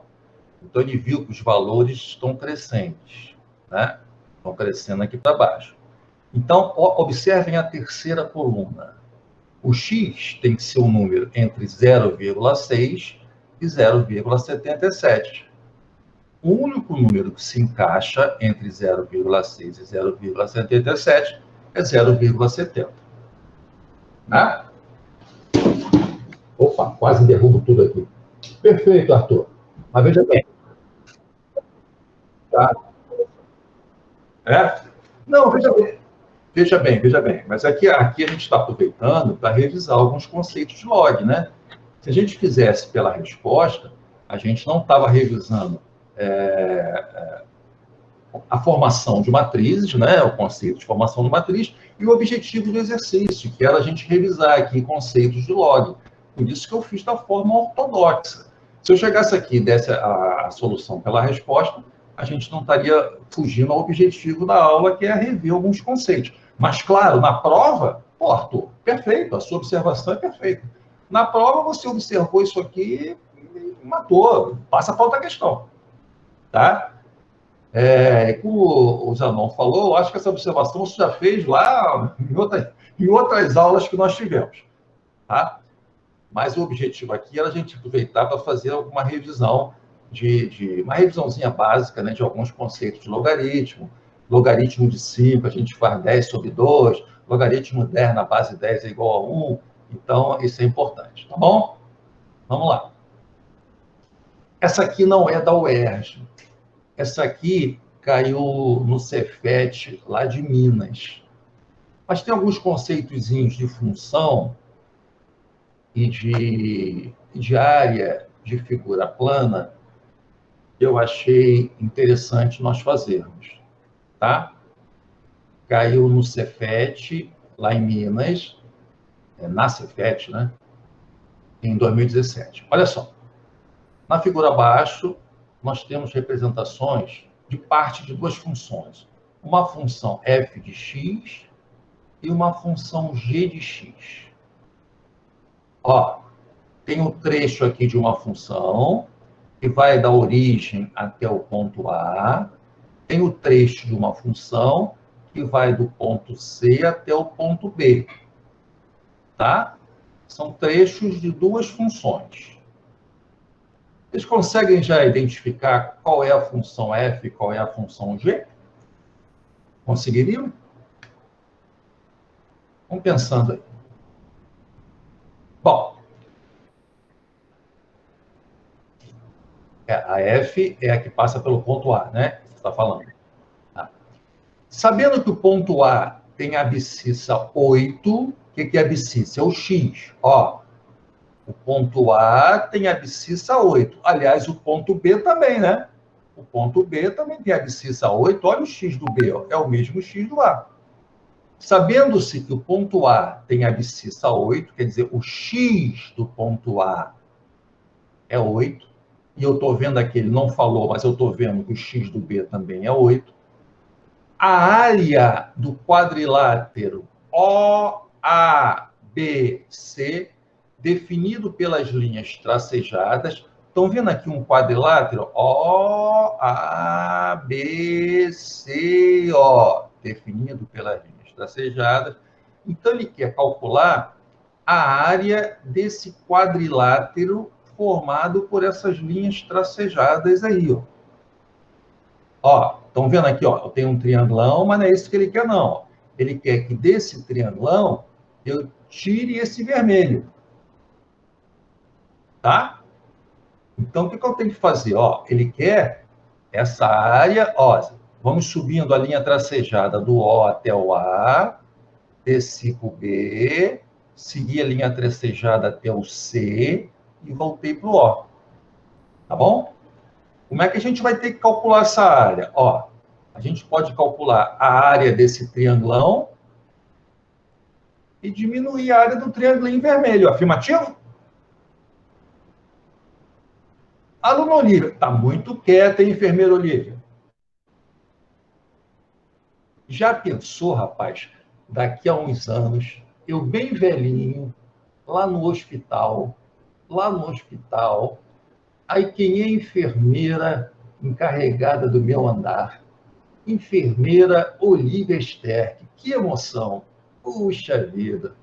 então ele viu que os valores estão crescentes, né? Estão crescendo aqui para baixo. Então, observem a terceira coluna. O x tem que ser um número entre 0,6 e 0,77. O único número que se encaixa entre 0,6 e 0,77 é 0,70. Né? Opa, quase derrubo tudo aqui. Perfeito, Arthur. Mas veja bem. Tá? Não, veja bem. Veja bem. Mas aqui a gente está aproveitando para revisar alguns conceitos de log, né? Se a gente fizesse pela resposta, a gente não estava revisando a formação de matrizes, né? O conceito de formação de matriz e o objetivo do exercício, que era a gente revisar aqui conceitos de log. Por isso que eu fiz da forma ortodoxa. Se eu chegasse aqui e desse a solução pela resposta, a gente não estaria fugindo ao objetivo da aula, que é rever alguns conceitos. Mas, claro, na prova, Arthur, perfeito, a sua observação é perfeita. Na prova, você observou isso aqui e matou, passa para outra questão. Tá? Como o Zanon falou, eu acho que essa observação você já fez lá em outras aulas que nós tivemos. Tá? Mas o objetivo aqui era a gente aproveitar para fazer alguma revisão, uma revisãozinha básica, né, de alguns conceitos de logaritmo. Logaritmo de 5, a gente faz 10 sobre 2. Logaritmo 10 na base 10 é igual a 1. Então, isso é importante, tá bom? Vamos lá. Essa aqui não é da UERJ. Essa aqui caiu no Cefet, lá de Minas. Mas tem alguns conceitozinhos de função e de área de figura plana que eu achei interessante nós fazermos. Tá? Caiu no Cefet, lá em Minas, na Cefet, né? Em 2017. Olha só. Na figura abaixo, nós temos representações de parte de duas funções. Uma função f de x e uma função g de x. Ó, tem um trecho aqui de uma função que vai da origem até o ponto A. Tem o trecho de uma função que vai do ponto C até o ponto B. Tá? São trechos de duas funções. Vocês conseguem já identificar qual é a função f e qual é a função g? Conseguiriam? Vamos pensando aí. Bom, a f é a que passa pelo ponto A, né? Você está falando. Tá. Sabendo que o ponto A tem a abscissa 8, o que é abscissa? É o x. Ó, o ponto A tem abscissa 8. Aliás, o ponto B também, né? O ponto B também tem abscissa 8. Olha o x do B, ó. É o mesmo x do A. Sabendo-se que o ponto A tem abscissa 8, quer dizer, o x do ponto A é 8, e eu estou vendo aqui, ele não falou, mas eu estou vendo que o x do B também é 8. A área do quadrilátero OABC, definido pelas linhas tracejadas. Estão vendo aqui um quadrilátero? OABCO, definido pelas linhas tracejadas. Então, ele quer calcular a área desse quadrilátero formado por essas linhas tracejadas aí, ó. Ó, estão vendo aqui, ó, eu tenho um triangulão, mas não é isso que ele quer, não. Ele quer que desse triangulão eu tire esse vermelho. Tá? Então, o que eu tenho que fazer? Ó, ele quer essa área, ó, vamos subindo a linha tracejada do O até o A, desci para o B, segui a linha tracejada até o C e voltei para o O. Tá bom? Como é que a gente vai ter que calcular essa área? Ó, a gente pode calcular a área desse triangulão e diminuir a área do triângulo vermelho. Afirmativo? Aluno Olívia, está muito quieta, hein, enfermeira Olívia? Já pensou, rapaz, daqui a uns anos, eu bem velhinho, lá no hospital, aí quem é enfermeira encarregada do meu andar? Enfermeira Olívia Sterck. Que emoção! Puxa vida!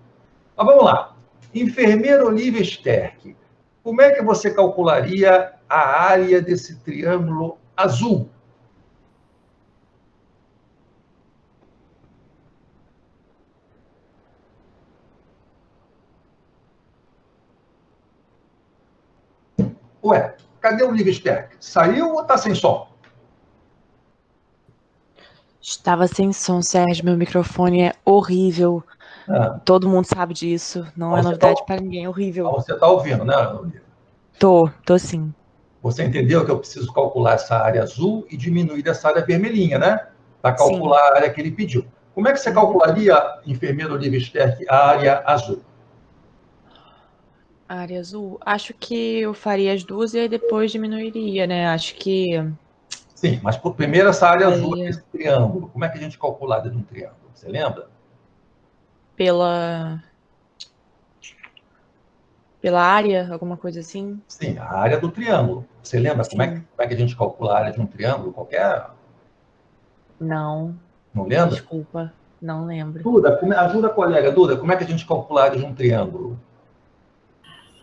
Mas vamos lá. Enfermeira Olívia Sterck, como é que você calcularia a área desse triângulo azul? Ué, cadê o Olívia Sterck? Saiu ou está sem som? Estava sem som, Sérgio. Meu microfone é horrível. Ah. Todo mundo sabe disso. Não é novidade para ninguém. É horrível. Você está ouvindo, né, Olívia? Tô sim. Você entendeu que eu preciso calcular essa área azul e diminuir essa área vermelhinha, né? Para calcular a área que ele pediu. Como é que você calcularia, enfermeira Olívia Sterck, a área azul? A área azul? Acho que eu faria as duas e aí depois diminuiria, né? Acho que... Sim, mas por primeiro essa área azul desse triângulo. Como é que a gente calcula a área de um triângulo? Você lembra? Pela área, alguma coisa assim? Sim, a área do triângulo. Você lembra como é que a gente calcula a área de um triângulo qualquer? Não. Não lembra? Desculpa, não lembro. Duda, ajuda a colega. Duda, como é que a gente calcula a área de um triângulo?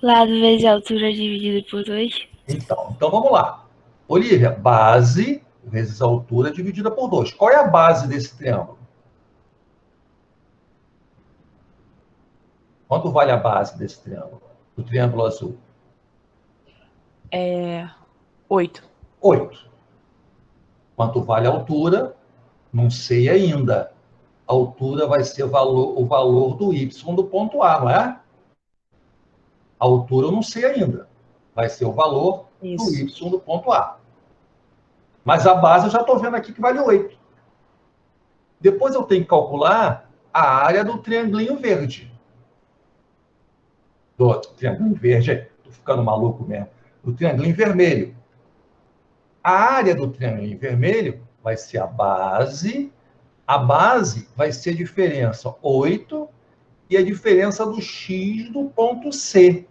Lado vezes altura dividido por 2. Então vamos lá. Olívia, base vezes altura dividida por 2. Qual é a base desse triângulo? Quanto vale a base desse triângulo? Do triângulo azul? 8. 8. Quanto vale a altura? Não sei ainda. A altura vai ser o valor do y do ponto A, não é? A altura eu não sei ainda. Vai ser o valor do y do ponto A. Mas a base eu já estou vendo aqui que vale 8. Depois eu tenho que calcular a área do triangulinho verde. Do triangulinho verde, estou ficando maluco mesmo. Do triangulinho vermelho. A área do triangulinho vermelho vai ser a base. A base vai ser a diferença 8 e a diferença do x do ponto C.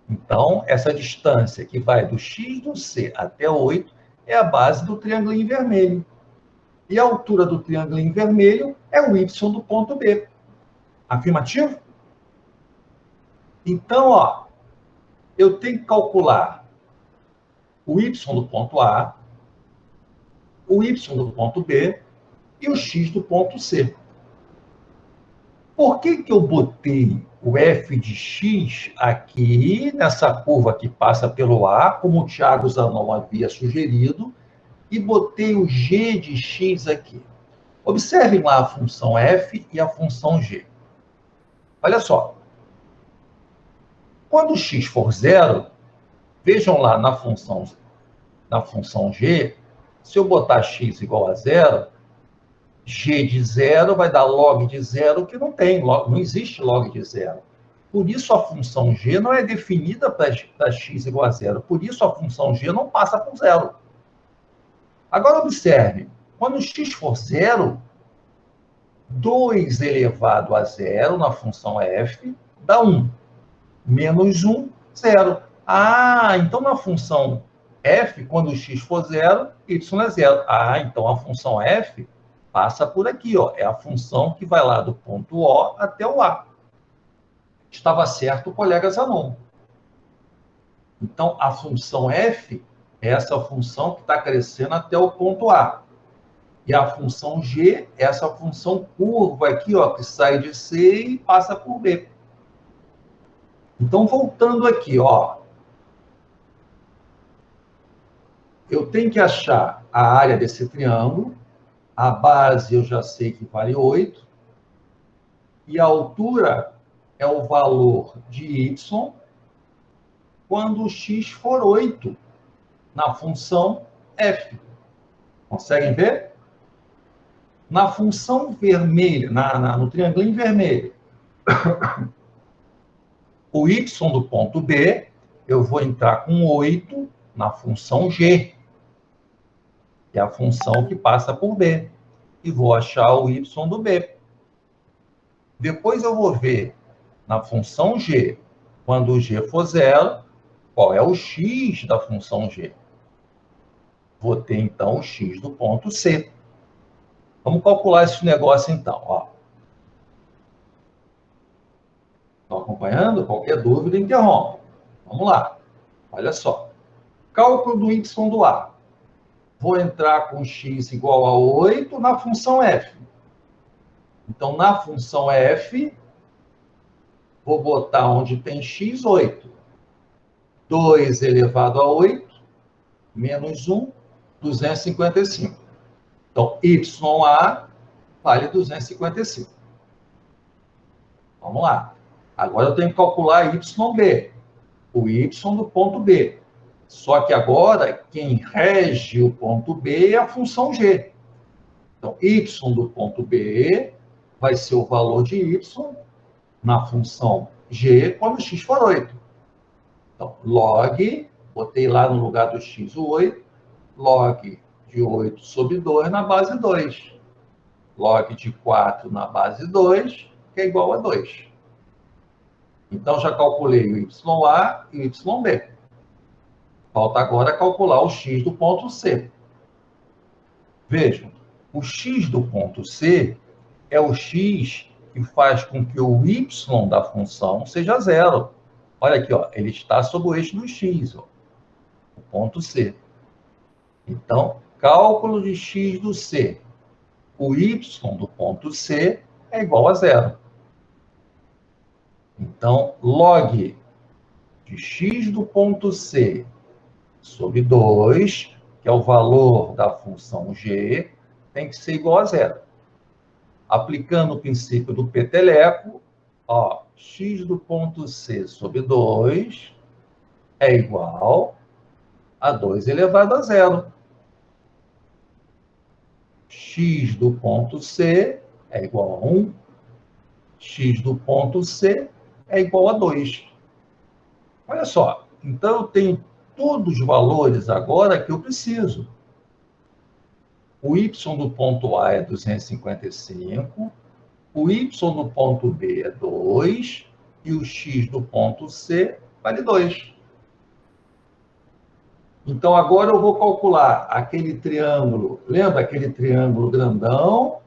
Então, essa distância que vai do x do C até 8 é a base do triangulinho vermelho. E a altura do triangulinho vermelho é o y do ponto B. Afirmativo? Então, ó, eu tenho que calcular o y do ponto A, o y do ponto B e o x do ponto C. Por que eu botei o f de x aqui, nessa curva que passa pelo A, como o Thiago Zanon havia sugerido, e botei o g de x aqui? Observem lá a função f e a função g. Olha só. Quando x for 0, vejam lá na função g, se eu botar x igual a 0, g de 0 vai dar log de 0, que não existe log de 0. Por isso a função g não é definida para x igual a 0. Por isso a função g não passa por 0. Agora observe, quando x for 0, 2 elevado a 0 na função f dá 1. Menos 1, 0. Ah, então na função f, quando x for 0, y é 0. Ah, então a função f passa por aqui, ó. É a função que vai lá do ponto O até o A. Estava certo o colega Zanon. Então, a função f é essa função que está crescendo até o ponto A. E a função g é essa função curva aqui, ó, que sai de C e passa por B. Então, voltando aqui, ó. Eu tenho que achar a área desse triângulo. A base eu já sei que vale 8. E a altura é o valor de y quando o x for 8 na função f. Conseguem ver? Na função vermelha, no triangulinho vermelho, o y do ponto B, eu vou entrar com 8 na função g, que é a função que passa por B, e vou achar o y do B. Depois eu vou ver na função g, quando o g for 0, qual é o x da função g. Vou ter, então, o x do ponto C. Vamos calcular esse negócio, então. Ó. Estão acompanhando? Qualquer dúvida, interrompa. Vamos lá. Olha só. Cálculo do y do A. Vou entrar com x igual a 8 na função f. Então, na função f, vou botar onde tem x, 8. 2 elevado a 8, menos 1, 255. Então, YA vale 255. Vamos lá. Agora eu tenho que calcular YB, o Y do ponto B. Só que agora, quem rege o ponto B é a função G. Então, Y do ponto B vai ser o valor de Y na função G quando x for 8. Então, log, botei lá no lugar do x o 8, log de 8 sobre 2 na base 2. Log de 4 na base 2, que é igual a 2. Então, já calculei o YA e o YB. Falta agora calcular o x do ponto C. Vejam, o x do ponto C é o x que faz com que o y da função seja 0. Olha aqui, ó, ele está sob o eixo do x, ó, o ponto C. Então, cálculo de x do C. O y do ponto C é igual a 0. Então, log de x do ponto C sobre 2, que é o valor da função g, tem que ser igual a zero. Aplicando o princípio do peteleco, ó, x do ponto C sobre 2 é igual a 2 elevado a zero. X do ponto C é igual a 1. X do ponto C é igual a 2. Olha só, então eu tenho todos os valores agora que eu preciso. O y do ponto A é 255, o y do ponto B é 2 e o x do ponto C vale 2. Então, agora eu vou calcular aquele triângulo, lembra aquele triângulo grandão,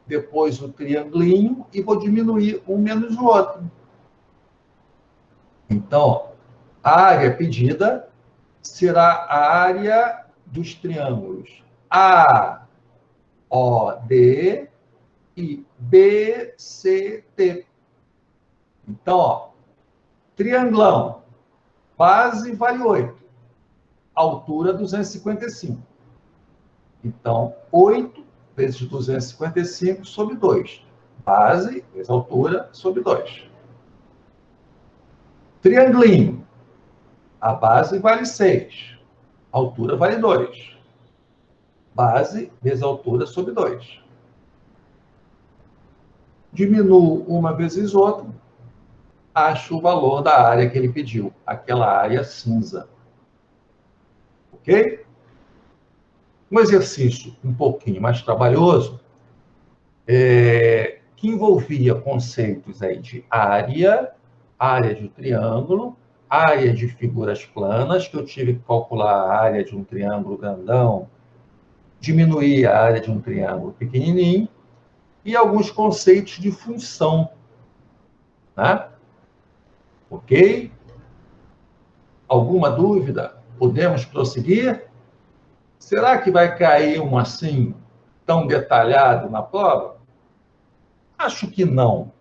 depois o triangulinho, e vou diminuir um menos o outro. Então, a área pedida será a área dos triângulos AOD e BCT. Então, ó, triangulão, base vale 8. Altura 255. Então, 8 vezes 255 sobre 2. Base vezes altura sobre 2. Triangulinho. A base vale 6. A altura vale 2. Base vezes altura sobre 2. Diminuo uma vezes outra. Acho o valor da área que ele pediu. Aquela área cinza. Ok? Um exercício um pouquinho mais trabalhoso, que envolvia conceitos aí de área de triângulo, área de figuras planas, que eu tive que calcular a área de um triângulo grandão, diminuir a área de um triângulo pequenininho, e alguns conceitos de função. Né? Ok? Alguma dúvida? Podemos prosseguir? Será que vai cair um assim, tão detalhado na prova? Acho que não.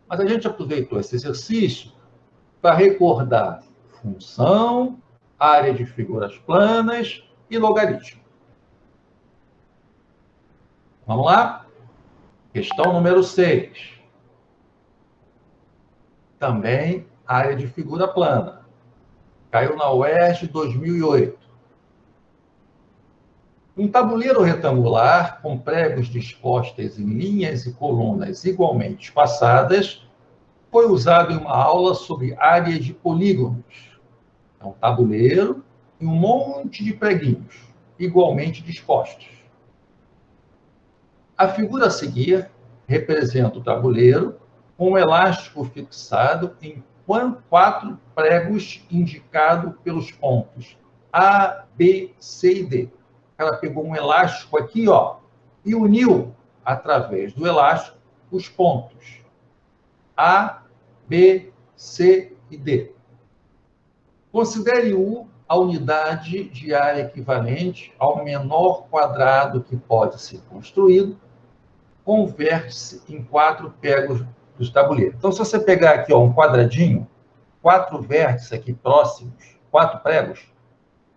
Mas a gente aproveitou esse exercício para recordar função, área de figuras planas e logaritmo. Vamos lá? Questão número 6. Também área de figura plana. Caiu na UERJ 2008. Um tabuleiro retangular com pregos dispostos em linhas e colunas igualmente espaçadas foi usado em uma aula sobre áreas de polígonos. É um tabuleiro e um monte de preguinhos igualmente dispostos. A figura a seguir representa o tabuleiro com um elástico fixado em 4 pregos indicados pelos pontos A, B, C e D. Ela pegou um elástico aqui, ó, e uniu, através do elástico, os pontos A, B, C e D. Considere U a unidade de área equivalente ao menor quadrado que pode ser construído com o vértice em 4 pregos dos tabuleiros. Então, se você pegar aqui, ó, um quadradinho, 4 vértices aqui próximos, 4 pregos,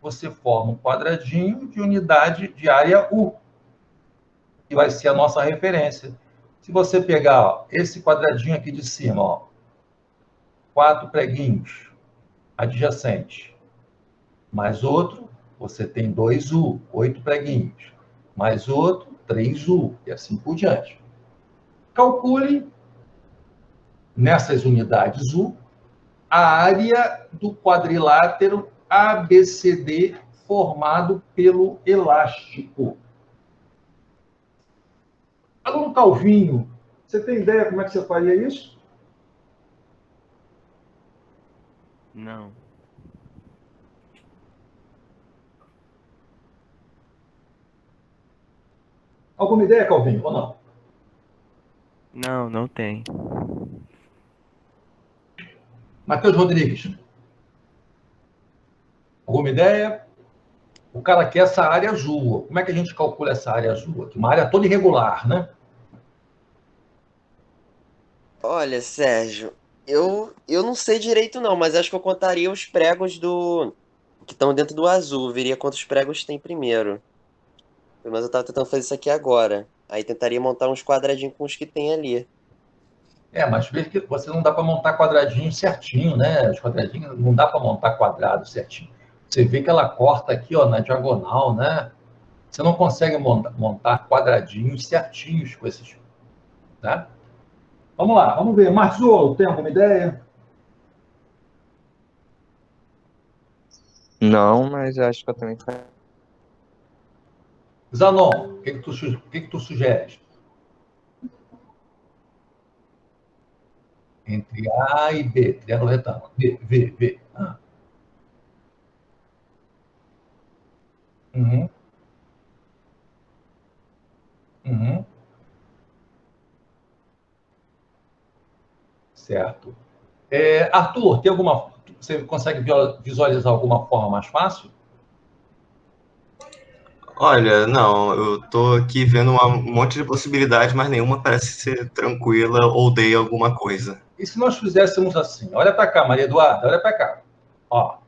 você forma um quadradinho de unidade de área U, que vai ser a nossa referência. Se você pegar, ó, esse quadradinho aqui de cima, ó, 4 preguinhos adjacentes, mais outro, você tem 2U, 8 preguinhos, mais outro, 3U, e assim por diante. Calcule, nessas unidades U, a área do quadrilátero ABCD formado pelo elástico. Aluno Calvinho, você tem ideia como é que você faria isso? Não. Alguma ideia, Calvinho, ou não? Não, não tem. Matheus Rodrigues. Alguma ideia? O cara quer essa área azul. Como é que a gente calcula essa área azul aqui? Uma área toda irregular, né? Olha, Sérgio, Eu não sei direito não, mas acho que eu contaria os pregos que estão dentro do azul. Veria quantos pregos tem primeiro. Mas eu tava tentando fazer isso aqui agora. Aí tentaria montar uns quadradinhos com os que tem ali. Mas veja que você não dá para montar quadradinho certinho, né? Os quadradinhos não dá para montar quadrado certinho. Você vê que ela corta aqui, ó, na diagonal, né? Você não consegue montar quadradinhos certinhos com esses, né? Vamos lá, vamos ver. Marzolo, tem alguma ideia? Não, mas eu acho que eu também faria. Zanon, o que tu sugeres? Entre A e B, triângulo retângulo. V. Certo. Arthur, você consegue visualizar alguma forma mais fácil? Olha, não, eu tô aqui vendo um monte de possibilidades, mas nenhuma parece ser tranquila ou dei alguma coisa. E se nós fizéssemos assim? Olha para cá, Maria Eduarda, olha para cá. Ó,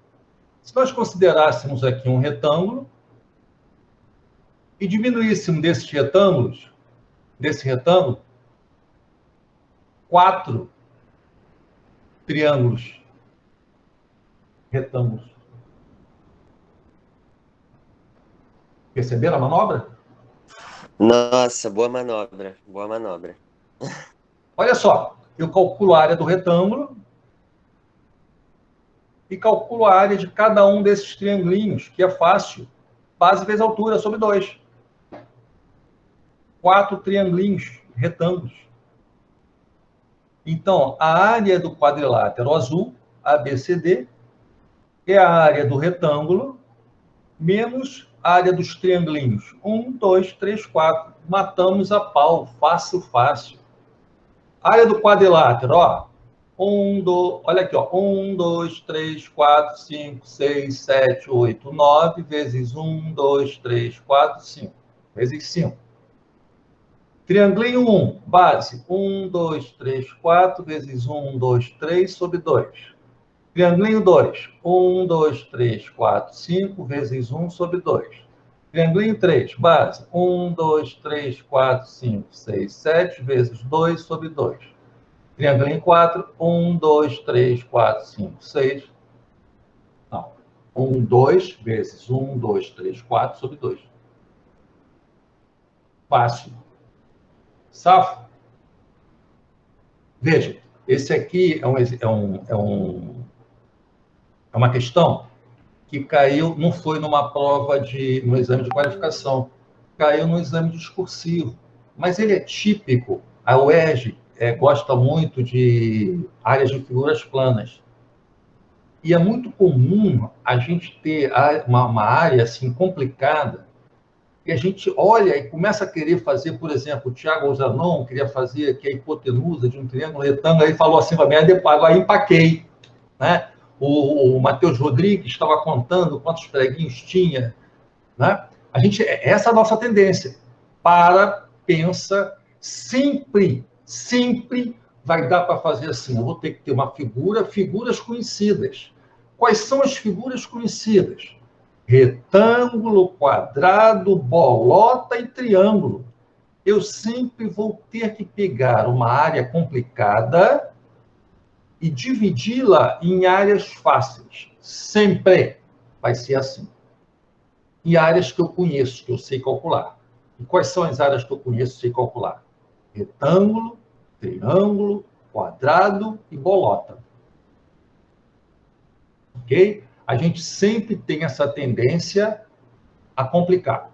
se nós considerássemos aqui um retângulo e diminuíssemos desse retângulo, 4 triângulos retângulos. Perceberam a manobra? Nossa, boa manobra. Boa manobra. Olha só, eu calculo a área do retângulo e calculo a área de cada um desses triangulinhos, que é fácil. Base vezes altura sobre 2. 4 triangulinhos retângulos. Então, a área do quadrilátero azul, ABCD, é a área do retângulo menos a área dos triangulinhos. 1, 2, 3, 4. Matamos a pau. Fácil. Área do quadrilátero, ó. Olha aqui, ó. 1, 2, 3, 4, 5, 6, 7, 8, 9, vezes 1, 2, 3, 4, 5. Vezes 5. Triangulinho 1, base. 1, 2, 3, 4, vezes 1, 2, 3, sobre 2. Triangulinho 2, 1, 2, 3, 4, 5, vezes 1 sobre 2. Triangulinho 3, base. 1, 2, 3, 4, 5, 6, 7, vezes 2 sobre 2. Triangulinho 4, 1, 2, 3, 4, 5, 6. Não. 1, 2, vezes 1, 2, 3, 4 sobre 2. Fácil. Safo? Veja, esse aqui é uma questão que caiu, não foi numa prova no exame de qualificação, caiu no exame discursivo. Mas ele é típico. A UERJ gosta muito de áreas de figuras planas. E é muito comum a gente ter uma área assim complicada e a gente olha e começa a querer fazer, por exemplo, o Thiago Zanon queria fazer aqui a hipotenusa de um triângulo retângulo, aí falou assim para mim, aí empaquei, né? O Matheus Rodrigues estava contando quantos preguinhos tinha, né? Essa é a nossa tendência. Pensa, sempre vai dar para fazer assim. Eu vou ter que ter uma figuras conhecidas. Quais são as figuras conhecidas? Retângulo, quadrado, bolota e triângulo. Eu sempre vou ter que pegar uma área complicada e dividi-la em áreas fáceis. Sempre vai ser assim. E áreas que eu conheço, que eu sei calcular. E quais são as áreas que eu conheço e sei calcular? Retângulo, triângulo, quadrado e bolota. Ok? A gente sempre tem essa tendência a complicar.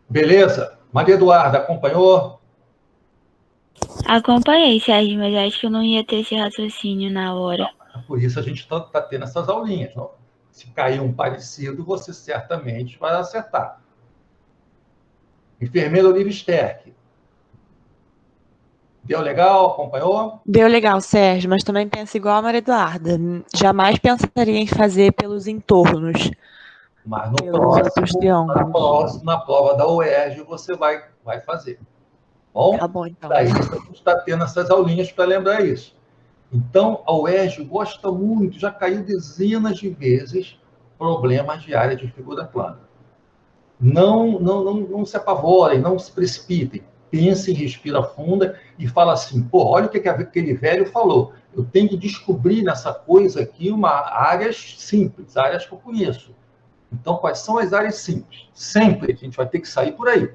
Beleza? Maria Eduarda, acompanhou? Acompanhei, Sérgio, mas acho que eu não ia ter esse raciocínio na hora. Por isso a gente está tendo essas aulinhas. Não? Se cair um parecido, você certamente vai acertar. Enfermeira Olivia Sterck. Deu legal? Acompanhou? Deu legal, Sérgio, mas também penso igual a Maria Eduarda. Jamais pensaria em fazer pelos entornos. Mas na prova da UERJ você vai fazer. Bom? Tá bom, então. Daí a gente está tendo essas aulinhas para lembrar isso. Então, a UERJ gosta muito, já caiu dezenas de vezes, problemas de área de figura plana. Não se apavorem, não se precipitem. Pensem, respira funda e fala assim, pô, olha o que aquele velho falou. Eu tenho que descobrir nessa coisa aqui áreas simples, áreas que eu conheço. Então, quais são as áreas simples? Sempre a gente vai ter que sair por aí.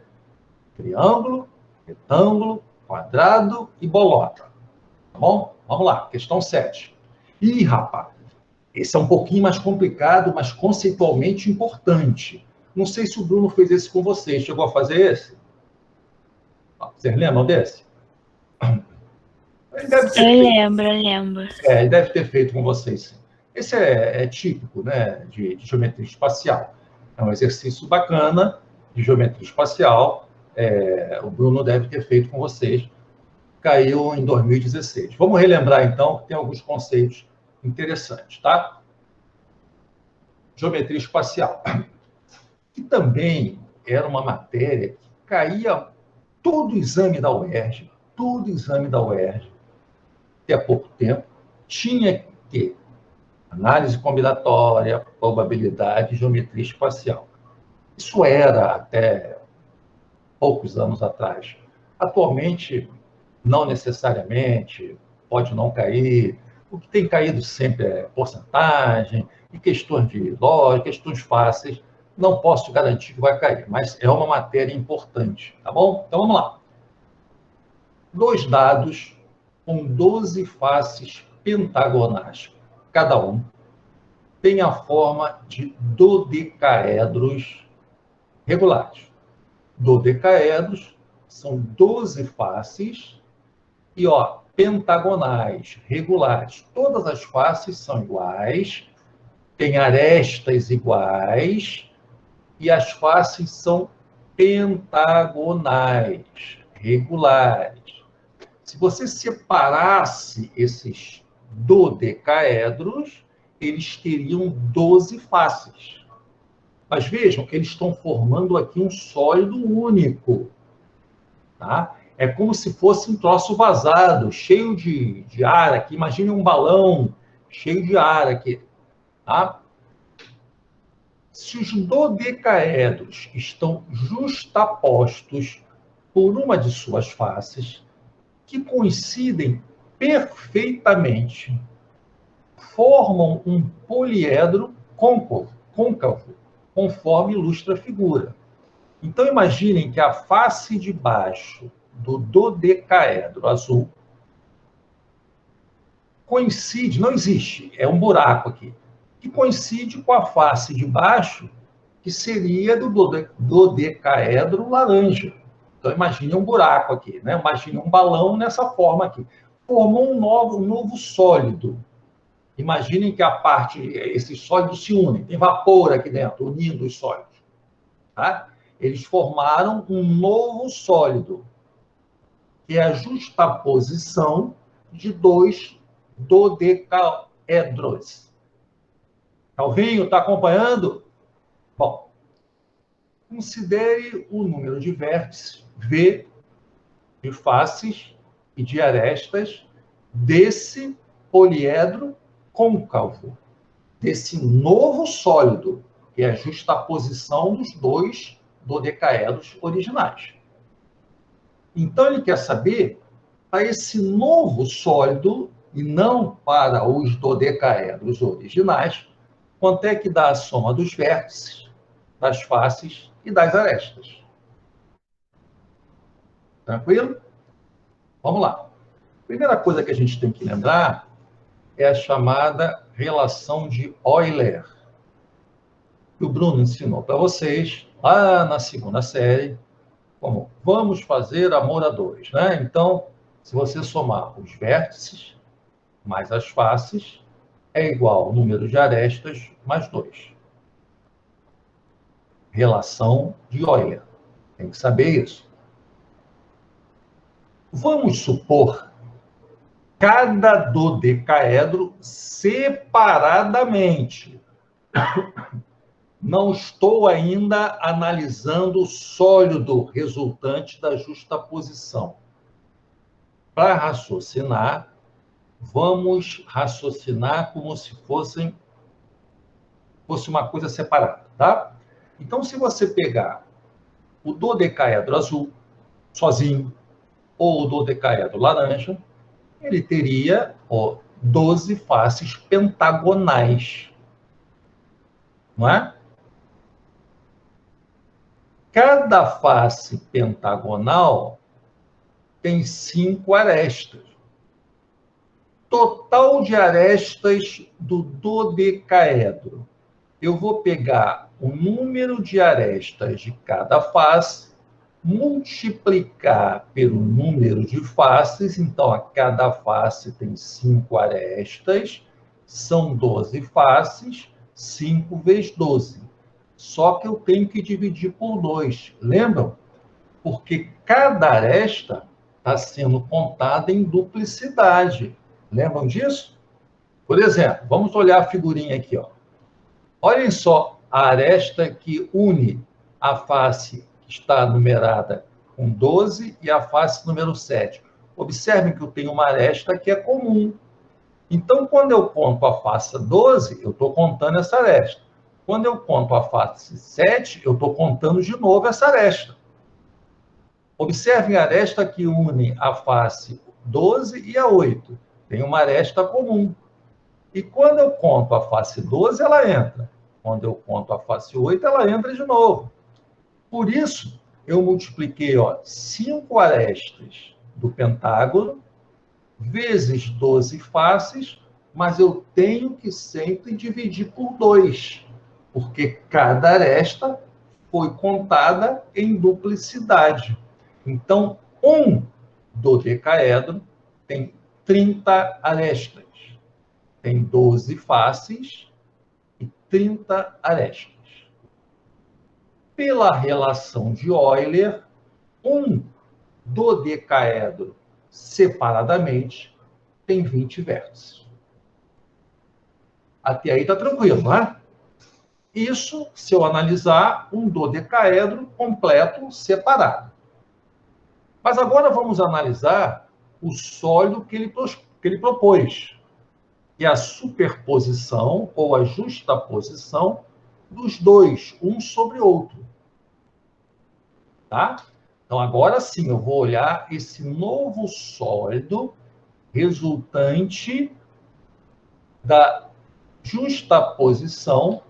Triângulo, retângulo, quadrado e bolota. Tá bom? Vamos lá, questão 7. Ih, rapaz, esse é um pouquinho mais complicado, mas conceitualmente importante. Não sei se o Bruno fez esse com vocês. Chegou a fazer esse? Vocês lembram desse? Eu lembro. Ele deve ter feito com vocês, sim. Esse é típico, né, de geometria espacial. É um exercício bacana de geometria espacial. O Bruno deve ter feito com vocês. Caiu em 2016. Vamos relembrar, então, que tem alguns conceitos interessantes, tá? Geometria espacial. Que também era uma matéria que caía todo o exame da UERJ, até há pouco tempo, tinha que ter análise combinatória, probabilidade e geometria espacial. Isso era até poucos anos atrás. Atualmente, não necessariamente, pode não cair. O que tem caído sempre é porcentagem e questões de lógica, questões fáceis. Não posso garantir que vai cair, mas é uma matéria importante, tá bom? Então, vamos lá. 2 dados com 12 faces pentagonais, cada um, tem a forma de dodecaedros regulares. Dodecaedros são 12 faces e, pentagonais, regulares. Todas as faces são iguais, têm arestas iguais e as faces são pentagonais, regulares. Se você separasse esses dodecaedros, eles teriam 12 faces. Mas vejam, eles estão formando aqui um sólido único. Tá? É como se fosse um troço vazado, cheio de ar aqui. Imagine um balão cheio de ar aqui. Tá? Se os dodecaedros estão justapostos por uma de suas faces, que coincidem perfeitamente, formam um poliedro côncavo, conforme ilustra a figura. Então, imaginem que a face de baixo do dodecaedro azul coincide, não existe, é um buraco aqui, que coincide com a face de baixo, que seria do dodecaedro laranja. Então, imagine um buraco aqui, né? Imagine um balão nessa forma aqui. Formou um novo sólido. Imaginem que esses sólidos se unem, tem vapor aqui dentro, unindo os sólidos. Tá? Eles formaram um novo sólido, que é a justaposição de 2 dodecaedros. Calvinho, está acompanhando? Bom, considere o número de vértices, V, de faces e de arestas desse poliedro côncavo, desse novo sólido, que é a justaposição dos 2 dodecaedros originais. Então, ele quer saber, para esse novo sólido, e não para os dodecaedros originais, quanto é que dá a soma dos vértices, das faces e das arestas. Tranquilo? Vamos lá. Primeira coisa que a gente tem que lembrar é a chamada relação de Euler, que o Bruno ensinou para vocês lá na 2ª série, como vamos fazer amor a 2, né? Então, se você somar os vértices mais as faces, é igual ao número de arestas mais 2. Relação de Euler. Tem que saber isso. Vamos supor cada dodecaedro separadamente. Não estou ainda analisando o sólido resultante da justaposição. Para raciocinar, vamos raciocinar como se fosse uma coisa separada, tá? Então, se você pegar o dodecaedro azul sozinho ou o dodecaedro laranja, ele teria 12 faces pentagonais, não é? Cada face pentagonal tem 5 arestas. Total de arestas do dodecaedro. Eu vou pegar o número de arestas de cada face, multiplicar pelo número de faces. Então, a cada face tem 5 arestas, são 12 faces, 5 vezes 12. Só que eu tenho que dividir por 2. Lembram? Porque cada aresta está sendo contada em duplicidade. Lembram disso? Por exemplo, vamos olhar a figurinha aqui, ó. Olhem só a aresta que une a face que está numerada com 12 e a face número 7. Observem que eu tenho uma aresta que é comum. Então, quando eu conto a face 12, eu estou contando essa aresta. Quando eu conto a face 7, eu estou contando de novo essa aresta. Observem a aresta que une a face 12 e a 8. Tem uma aresta comum. E quando eu conto a face 12, ela entra. Quando eu conto a face 8, ela entra de novo. Por isso, eu multipliquei 5 arestas do pentágono vezes 12 faces, mas eu tenho que sempre dividir por 2, porque cada aresta foi contada em duplicidade. Então, um dodecaedro tem 30 arestas, tem 12 faces e 30 arestas. Pela relação de Euler, um dodecaedro separadamente tem 20 vértices. Até aí está tranquilo, não é? Isso, se eu analisar um dodecaedro completo separado. Mas agora vamos analisar o sólido que ele propôs, que é a superposição ou a justaposição dos dois, um sobre o outro. Tá? Então, agora sim, eu vou olhar esse novo sólido resultante da justaposição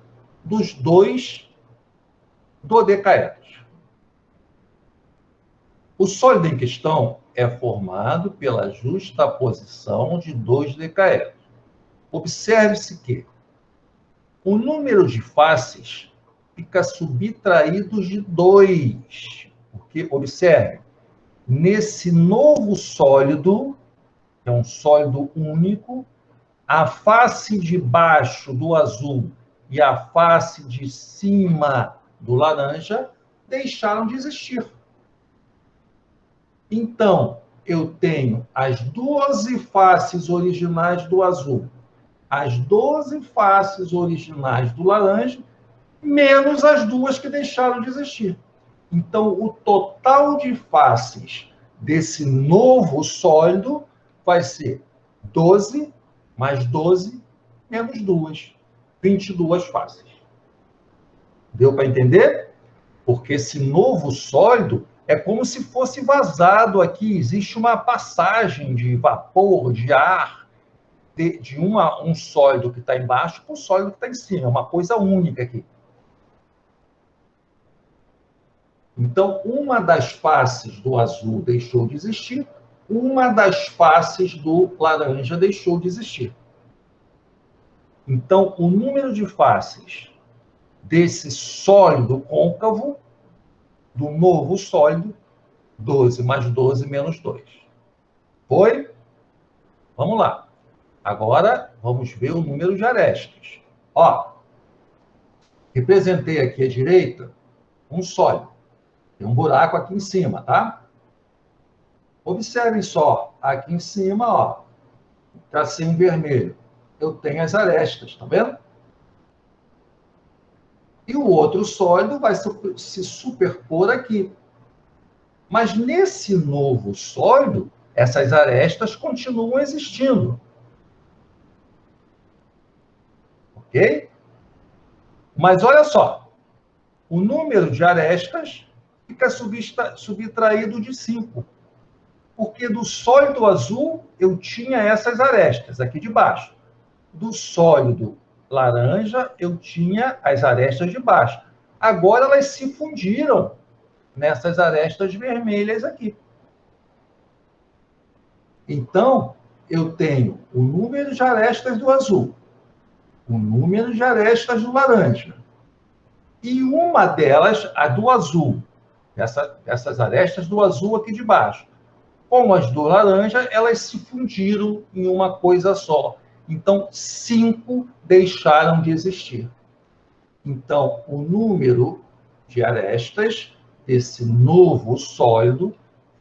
dos dois dodecaedros. O sólido em questão é formado pela justaposição de 2 decaedros. Observe-se que o número de faces fica subtraído de 2. Porque, observe, nesse novo sólido, que é um sólido único, a face de baixo do azul e a face de cima do laranja deixaram de existir. Então, eu tenho as 12 faces originais do azul, as 12 faces originais do laranja, menos as 2 que deixaram de existir. Então, o total de faces desse novo sólido vai ser 12 mais 12 menos 2, 22 faces. Deu para entender? Porque esse novo sólido é como se fosse vazado aqui. Existe uma passagem de vapor, de ar, de um sólido que está embaixo para o sólido que está em cima. É uma coisa única aqui. Então, uma das faces do azul deixou de existir, uma das faces do laranja deixou de existir. Então, o número de faces desse sólido côncavo, do novo sólido, 12 mais 12 menos 2. Foi? Vamos lá. Agora, vamos ver o número de arestas. Ó, representei aqui à direita um sólido. Tem um buraco aqui em cima, tá? Observem só, aqui em cima, ó, tracei em vermelho. Eu tenho as arestas, tá vendo? e o outro sólido vai se superpor aqui. Mas nesse novo sólido, essas arestas continuam existindo. Ok? Mas olha só, o número de arestas fica subtraído de 5. Porque do sólido azul eu tinha essas arestas aqui de baixo. Do sólido laranja eu tinha as arestas de baixo. Agora elas se fundiram nessas arestas vermelhas aqui. Então, eu tenho o número de arestas do azul, o número de arestas do laranja. E uma delas, a do azul, essas arestas do azul aqui de baixo, com as do laranja, elas se fundiram em uma coisa só. Então, 5 deixaram de existir. Então, o número de arestas desse novo sólido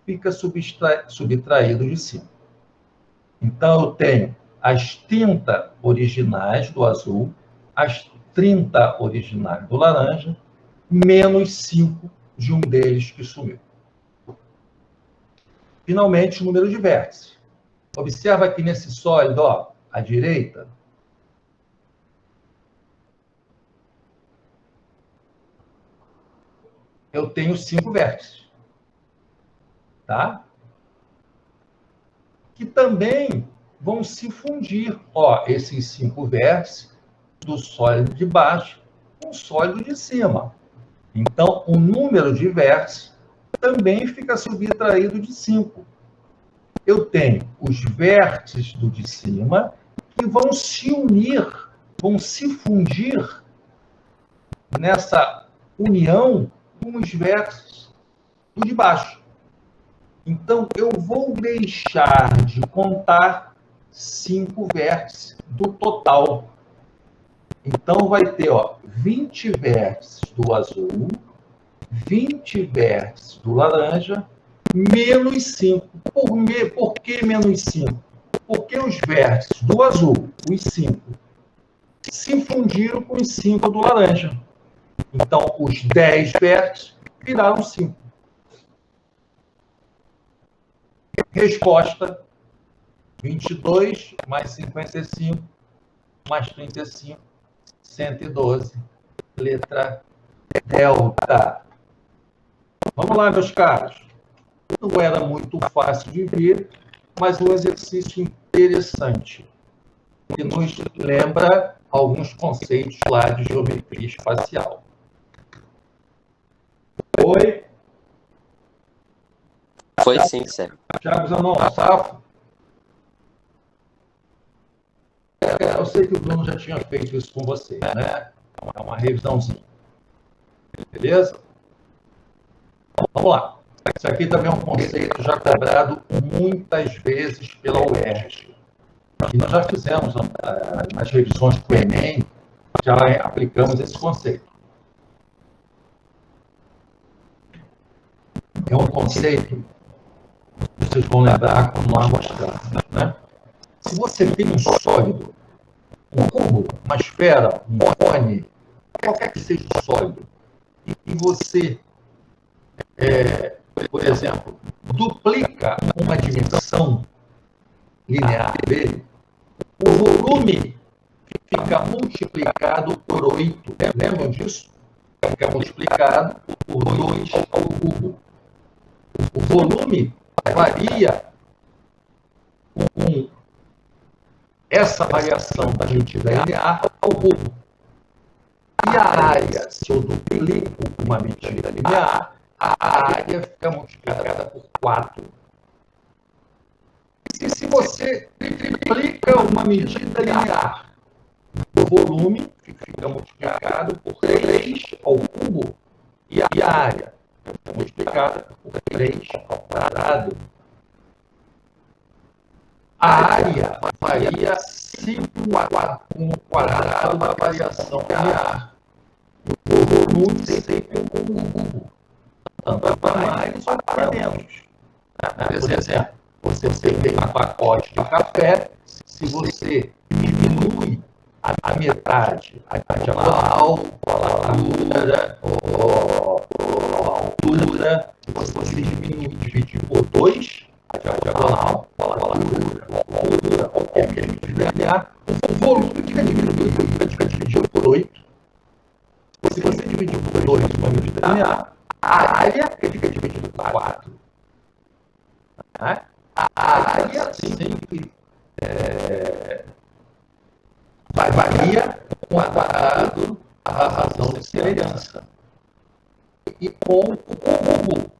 fica subtraído de 5. Então, eu tenho as 30 originais do azul, as 30 originais do laranja, menos 5 de um deles que sumiu. Finalmente, o número de vértices. Observa aqui nesse sólido, ó, à direita, eu tenho 5 vértices. Tá? Que também vão se fundir, ó, esses 5 vértices do sólido de baixo com o sólido de cima. Então, o número de vértices também fica subtraído de 5. Eu tenho os vértices do de cima que vão se unir, vão se fundir nessa união com os vértices do de baixo. Então, eu vou deixar de contar 5 vértices do total. Então, vai ter, ó, 20 vértices do azul, 20 vértices do laranja, menos 5. Por que menos 5? Porque os vértices do azul, os 5, se fundiram com os 5 do laranja. Então, os 10 vértices viraram 5. Resposta: 22 mais 55 mais 35, 112. Letra delta. Vamos lá, meus caros. Não era muito fácil de ver, mas um exercício interessante, que nos lembra alguns conceitos lá de geometria espacial. Oi? Foi sim, Sérgio. Thiago Zanon, safo? Eu sei que o Bruno já tinha feito isso com você, né? É uma revisãozinha. Beleza? Vamos lá. Isso aqui também é um conceito já cobrado muitas vezes pela UERJ. E nós já fizemos nas revisões para o Enem, já aplicamos esse conceito. É um conceito que vocês vão lembrar quando nós mostramos, né? Se você tem um sólido, um cubo, uma esfera, um cone, qualquer que seja o sólido, e você, por exemplo, duplica uma dimensão linear dele, o volume fica multiplicado por 8. Lembram disso? Fica multiplicado por 2 ao cubo. O volume varia com essa variação da medida linear ao cubo. E a área, se eu duplico uma medida linear, a área fica multiplicada por 4. E se você triplica uma medida linear, o volume fica multiplicado por 3 ao cubo e a área fica multiplicada por 3 ao quadrado. A área varia sempre com o quadrado da variação linear. E o volume sempre com o cubo. Tanto para mais ou para menos. Por exemplo, você tem um pacote de café, se você diminui a metade, a diagonal, a largura, a altura, se você dividir por 2, a diagonal, a largura, a altura, qualquer medida linear, o volume fica dividido por 8. Se você dividir por 2 uma medida linear, a área fica dividida por 4. A área sempre varia com o quadrado a razão de semelhança e com o cubo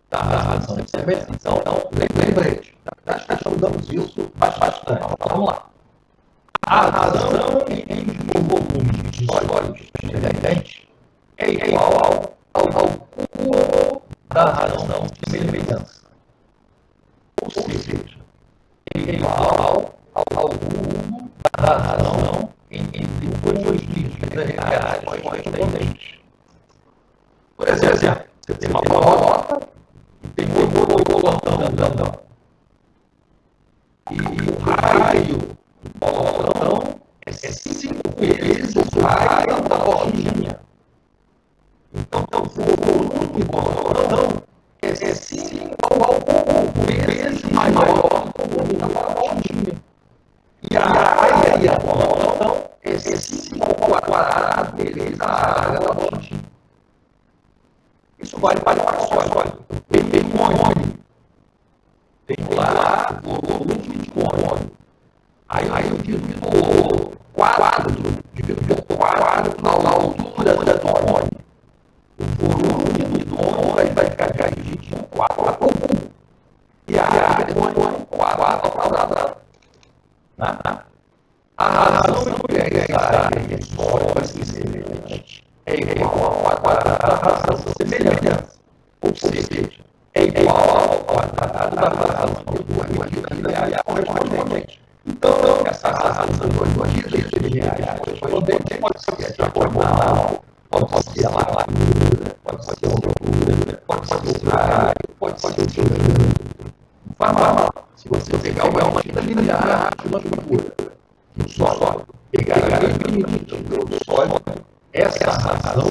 da razão de semelhança. Então, lembrete, nós estudamos isso bastante. Vamos lá. A razão entre o volume de sólidos diferentes é igual ao cubo da razão de semelhança. Ou seja, é igual ao cubo da razão entre dois dígitos reais correspondentes. Por exemplo, você tem uma bolota e tem um bolotão. E o raio do bolotão é 5 vezes o raio da bolinha. Então, o volume do bolotão é 5 vezes maior que o volume da bolinha. E a área do bolotão é 5 ao quadrado vezes a área da bolinha. Isso vale para o sólido. Tem um óleo. Tem lá o volume de óleo. Aí eu divido por 4, na altura do óleo. O volume do óleo vai ficar dividido em 4. E a área do óleo é 4 ao quadrado. A razão de essa área sólida semelhante é igual ao quadrado da razão de semelhança. Ou seja, é igual ao quadrado da razão de duas lineares correspondentes. Então, essa razão de duas lineares correspondentes pode ser a diagonal, pode ser a largura, pode ser a altura, pode ser o raio, pode ser o diâmetro. Não faz mal. Se você pegar uma medida linear de uma figura, do sólido, pegar a medida do sólido, essa razão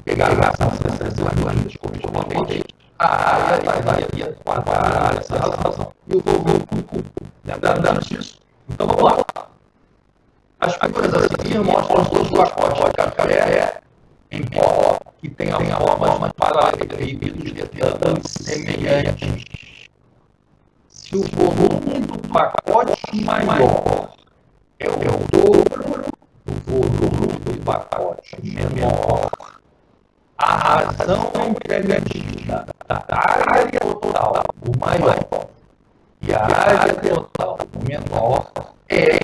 pegar a razão dessas duas linhas correspondentes, a área vai quadrada essa razão. E o volume, lembrando disso. Então vamos lá. As figuras a seguir mostram os dois pacotes de café em pó que tem a forma de paralelepípedos de triângulos semelhantes. Se o volume do pacote maior é o dobro do volume do pacote menor, a razão empregadida da área total do maior e a área total do menor é...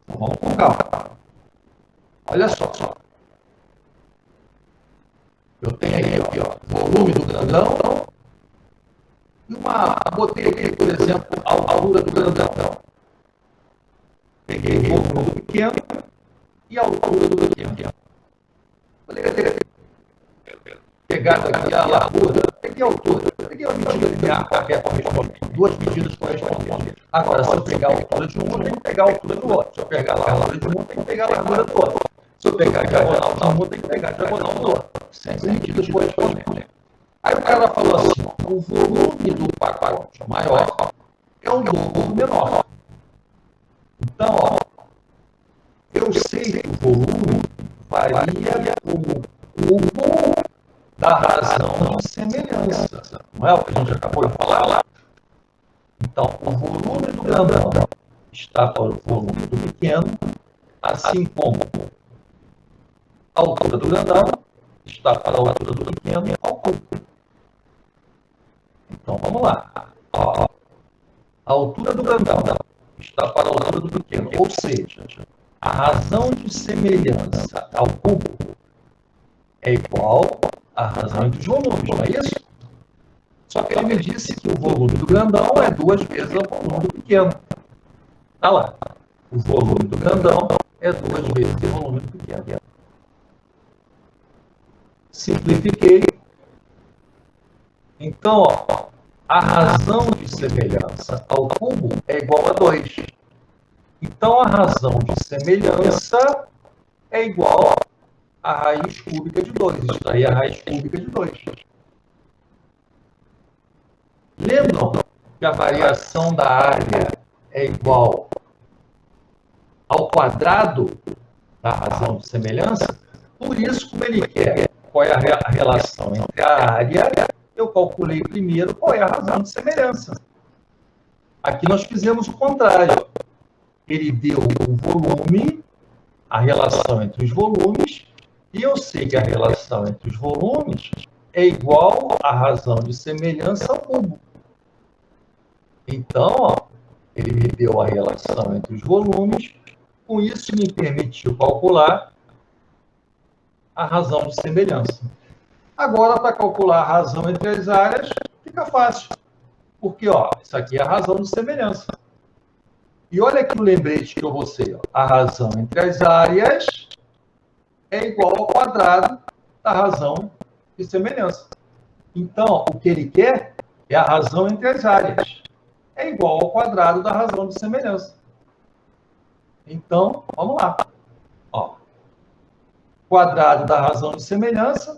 Vamos com calma. Olha só. Eu tenho aí, volume do grandão e botei aqui, por exemplo, a altura do grandão. Peguei o volume do pequeno e a altura do pequeno. Pegar aqui a largura, peguei a altura, peguei a medida linear, duas medidas correspondentes. Agora, se eu pegar a altura de um, eu tenho que pegar a altura do outro. Se eu pegar a largura de um, eu tenho que pegar a largura do outro. Se eu pegar a diagonal de um, eu tenho que pegar a diagonal do outro. Sempre medidas correspondentes. Aí o cara falou assim, o volume do pacote maior é o dobro do menor. Então, eu sei que o volume varia como cubo da razão de semelhança. Não é o que a gente acabou de falar lá? Então, o volume do grandão está para o volume do pequeno, assim como a altura do grandão está para a altura do pequeno ao cubo. Então, vamos lá. A altura do grandão está para a altura do pequeno, ou seja, a razão de semelhança ao cubo é igual à razão entre os volumes, não é isso? Só que ele me disse que o volume do grandão é 2 vezes o volume do pequeno. Está lá. O volume do grandão é 2 vezes o volume do pequeno. Simplifiquei. Então, a razão de semelhança ao cubo é igual a 2. Então, a razão de semelhança é igual a raiz cúbica de 2. Extrair a raiz cúbica de 2. Lembram que a variação da área é igual ao quadrado da razão de semelhança? Por isso, como ele quer qual é a relação entre a área, eu calculei primeiro qual é a razão de semelhança. Aqui nós fizemos o contrário. Ele deu o volume, a relação entre os volumes, e eu sei que a relação entre os volumes é igual à razão de semelhança ao cubo. Então, ó, ele me deu a relação entre os volumes, com isso me permitiu calcular a razão de semelhança. Agora, para calcular a razão entre as áreas, fica fácil. Porque, ó, isso aqui é a razão de semelhança. E olha aqui o lembrete que eu vou ser. A razão entre as áreas é igual ao quadrado da razão de semelhança. Então, o que ele quer é a razão entre as áreas. É igual ao quadrado da razão de semelhança. Então, vamos lá. Ó, quadrado da razão de semelhança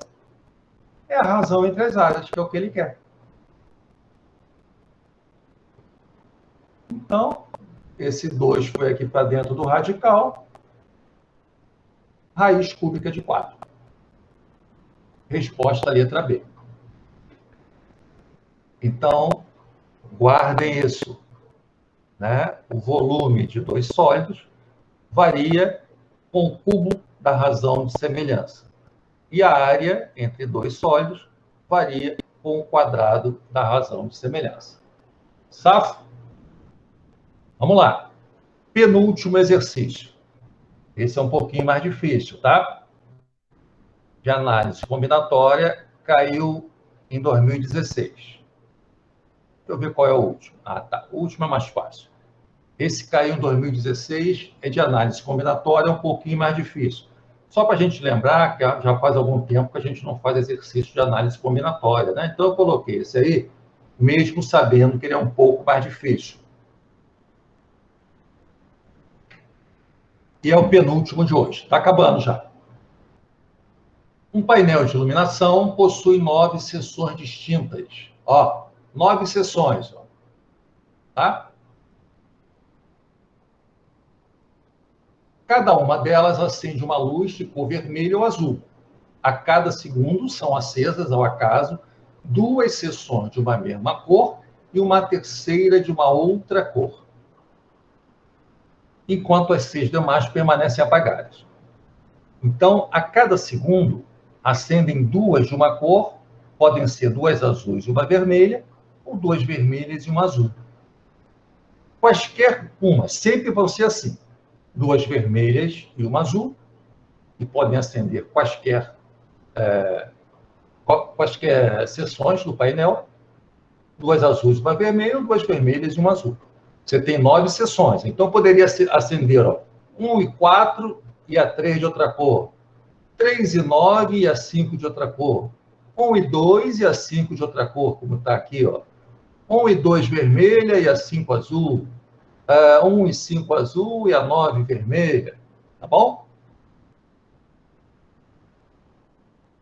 é a razão entre as áreas, que é o que ele quer. Então, esse 2 foi aqui para dentro do radical. Raiz cúbica de 4. Resposta letra B. Então, guardem isso. Né? O volume de 2 sólidos varia com o cubo da razão de semelhança. E a área entre 2 sólidos varia com o quadrado da razão de semelhança. Safo? Vamos lá. Penúltimo exercício. Esse é um pouquinho mais difícil, tá? De análise combinatória, caiu em 2016. Deixa eu ver qual é o último. Ah, tá. O último é mais fácil. Esse caiu em 2016, é de análise combinatória, é um pouquinho mais difícil. Só para a gente lembrar que já faz algum tempo que a gente não faz exercício de análise combinatória, né? Então, eu coloquei esse aí, mesmo sabendo que ele é um pouco mais difícil. E é o penúltimo de hoje. Está acabando já. Um painel de iluminação possui 9 seções distintas. Ó, 9 seções. Ó. Tá? Cada uma delas acende uma luz de cor vermelha ou azul. A cada segundo são acesas, ao acaso, 2 seções de uma mesma cor e uma terceira de uma outra cor, enquanto as 6 demais permanecem apagadas. Então, a cada segundo, acendem 2 de uma cor, podem ser 2 azuis e uma vermelha, ou 2 vermelhas e uma azul. Quaisquer uma, sempre vão ser assim. 2 vermelhas e uma azul, e podem acender quaisquer seções do painel, 2 azuis e uma vermelha, 2 vermelhas e uma azul. Você tem 9 seções, então poderia acender 1 e 4 e a 3 de outra cor, 3 e 9 e a 5 de outra cor, 1 e 2 e a 5 de outra cor, como está aqui, ó. 1 e 2 vermelha e a 5 azul, 1 e 5 azul e a 9 vermelha, tá bom?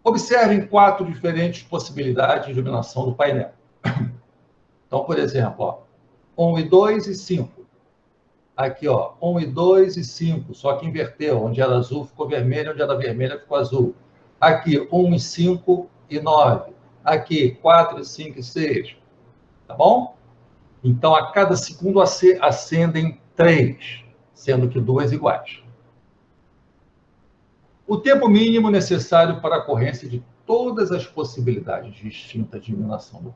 Observem 4 diferentes possibilidades de iluminação do painel. Então, por exemplo, ó, 1 e 2 e 5. Aqui, ó, 1 e 2 e 5, só que inverteu. Onde era azul ficou vermelho, onde era vermelha ficou azul. Aqui, 1 e 5 e 9. Aqui, 4 e 5 e 6. Tá bom? Então, a cada segundo acendem 3, sendo que 2 iguais. O tempo mínimo necessário para a ocorrência de todas as possibilidades distintas de iluminação do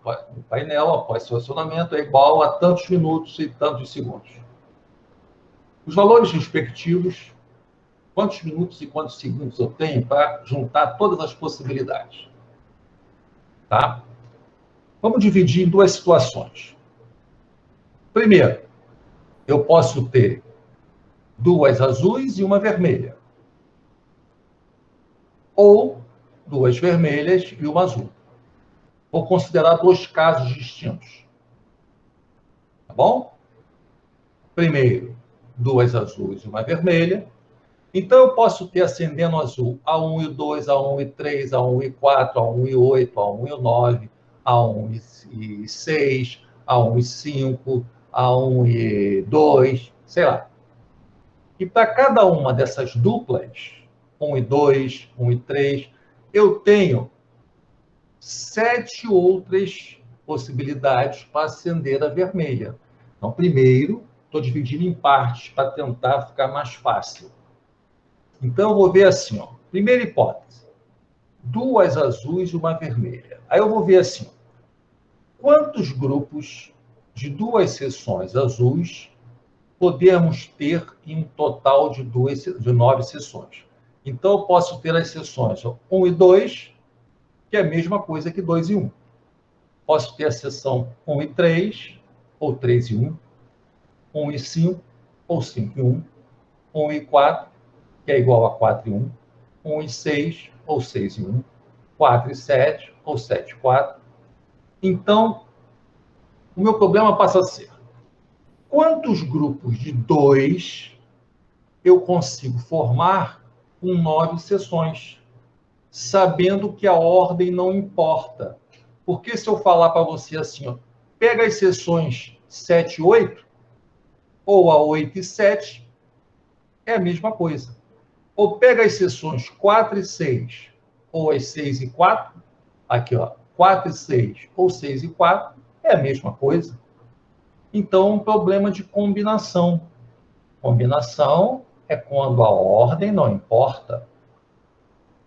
painel após seu acionamento é igual a tantos minutos e tantos segundos. Os valores respectivos, quantos minutos e quantos segundos eu tenho para juntar todas as possibilidades. Tá? Vamos dividir em 2 situações. Primeiro, eu posso ter 2 azuis e uma vermelha. Ou 2 vermelhas e uma azul. Vou considerar 2 casos distintos. bom? Primeiro, 2 azuis e uma vermelha. Então, eu posso ter acendendo azul A1 e 2, A1 e 3, A1 e 4, A1 e 8, A1 e 9, A1 e 6, A1 e 5, A1 e 2, sei lá. E para cada uma dessas duplas, 1 e 2, 1 e 3, eu tenho 7 outras possibilidades para acender a vermelha. Então, primeiro, estou dividindo em partes para tentar ficar mais fácil. Então, eu vou ver assim, ó. Primeira hipótese, 2 azuis e uma vermelha. Aí eu vou ver assim, quantos grupos de 2 seções azuis podemos ter em um total de 9 seções. Então, eu posso ter as seções 1 e 2, que é a mesma coisa que 2 e 1. Posso ter a seção 1 e 3, ou 3 e 1, 1 e 5, ou 5 e 1, 1 e 4, que é igual a 4 e 1, 1 e 6, ou 6 e 1, 4 e 7, ou 7 e 4. Então, o meu problema passa a ser, quantos grupos de 2 eu consigo formar com 9 seções, sabendo que a ordem não importa? Porque se eu falar para você assim, ó, pega as seções 7 e 8, ou a 8 e 7, é a mesma coisa. Ou pega as seções 4 e 6, ou as 6 e 4, aqui, ó, 4 e 6, ou 6 e 4, é a mesma coisa. Então, um problema de combinação. Combinação é quando a ordem não importa.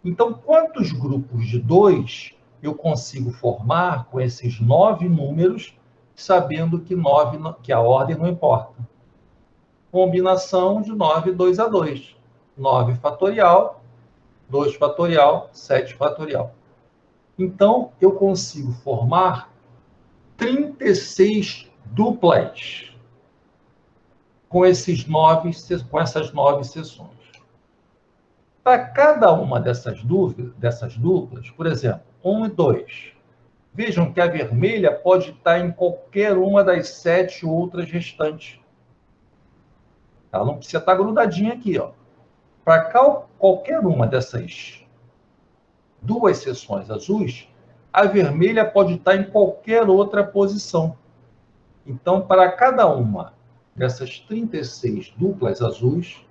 Então, quantos grupos de 2 eu consigo formar com esses 9 números, sabendo que a ordem não importa? Combinação de 9, 2 a 2. 9 fatorial, 2 fatorial, 7 fatorial. Então, eu consigo formar 36 duplas com essas 9 seções. Para cada uma dessas duplas, por exemplo, 1 e 2, vejam que a vermelha pode estar em qualquer uma das 7 outras restantes. Ela não precisa estar grudadinha aqui, ó. Para qualquer uma dessas 2 seções azuis, a vermelha pode estar em qualquer outra posição. Então, para cada uma dessas 36 duplas azuis,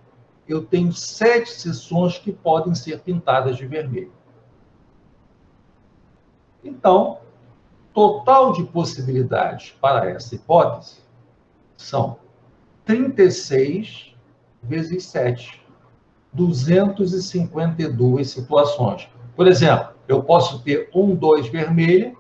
eu tenho 7 seções que podem ser pintadas de vermelho. Então, total de possibilidades para essa hipótese são 36 vezes 7. 252 situações. Por exemplo, eu posso ter 1, 2 vermelha,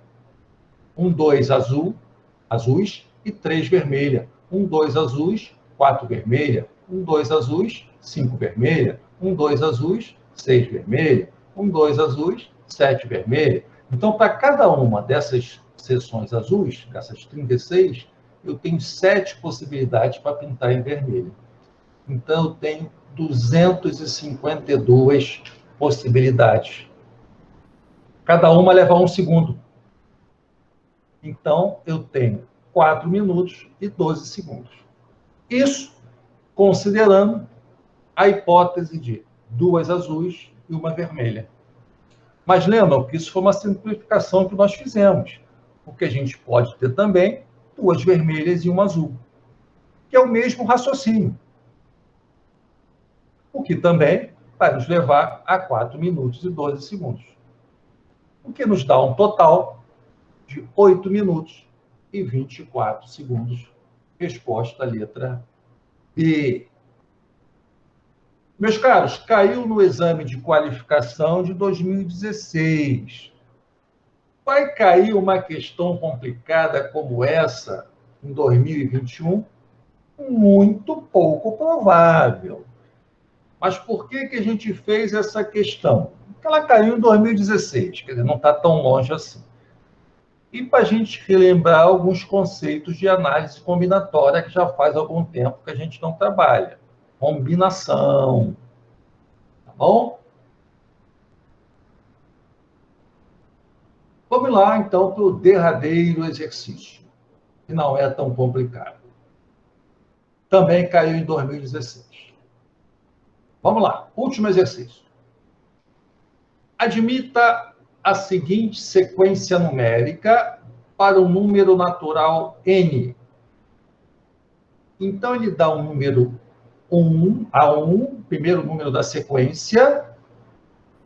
1, 2 azuis e 3 vermelha. 1, 2 azuis, 4 vermelha. 1, 2 azuis, 5 vermelha. 1, 2 azuis, 6 vermelha. 1, 2 azuis, 7 vermelha. Então, para cada uma dessas seções azuis, dessas 36, eu tenho 7 possibilidades para pintar em vermelho. Então, eu tenho 252 possibilidades. Cada uma leva 1 segundo. Então, eu tenho 4 minutos e 12 segundos. Isso considerando a hipótese de 2 azuis e uma vermelha. Mas lembram que isso foi uma simplificação que nós fizemos, porque a gente pode ter também 2 vermelhas e 1 azul, que é o mesmo raciocínio. O que também vai nos levar a 4 minutos e 12 segundos. O que nos dá um total de 8 minutos e 24 segundos. Resposta letra B. Meus caros, caiu no exame de qualificação de 2016. Vai cair uma questão complicada como essa em 2021? Muito pouco provável. Mas por que a gente fez essa questão? Porque ela caiu em 2016, quer dizer, não está tão longe assim. E para a gente relembrar alguns conceitos de análise combinatória que já faz algum tempo que a gente não trabalha. Combinação. Tá bom? Vamos lá, então, para o derradeiro exercício, que não é tão complicado. também caiu em 2016. Vamos lá, último exercício. Admita a seguinte sequência numérica para um número natural n. Então, ele dá um número 1 a 1, primeiro número da sequência,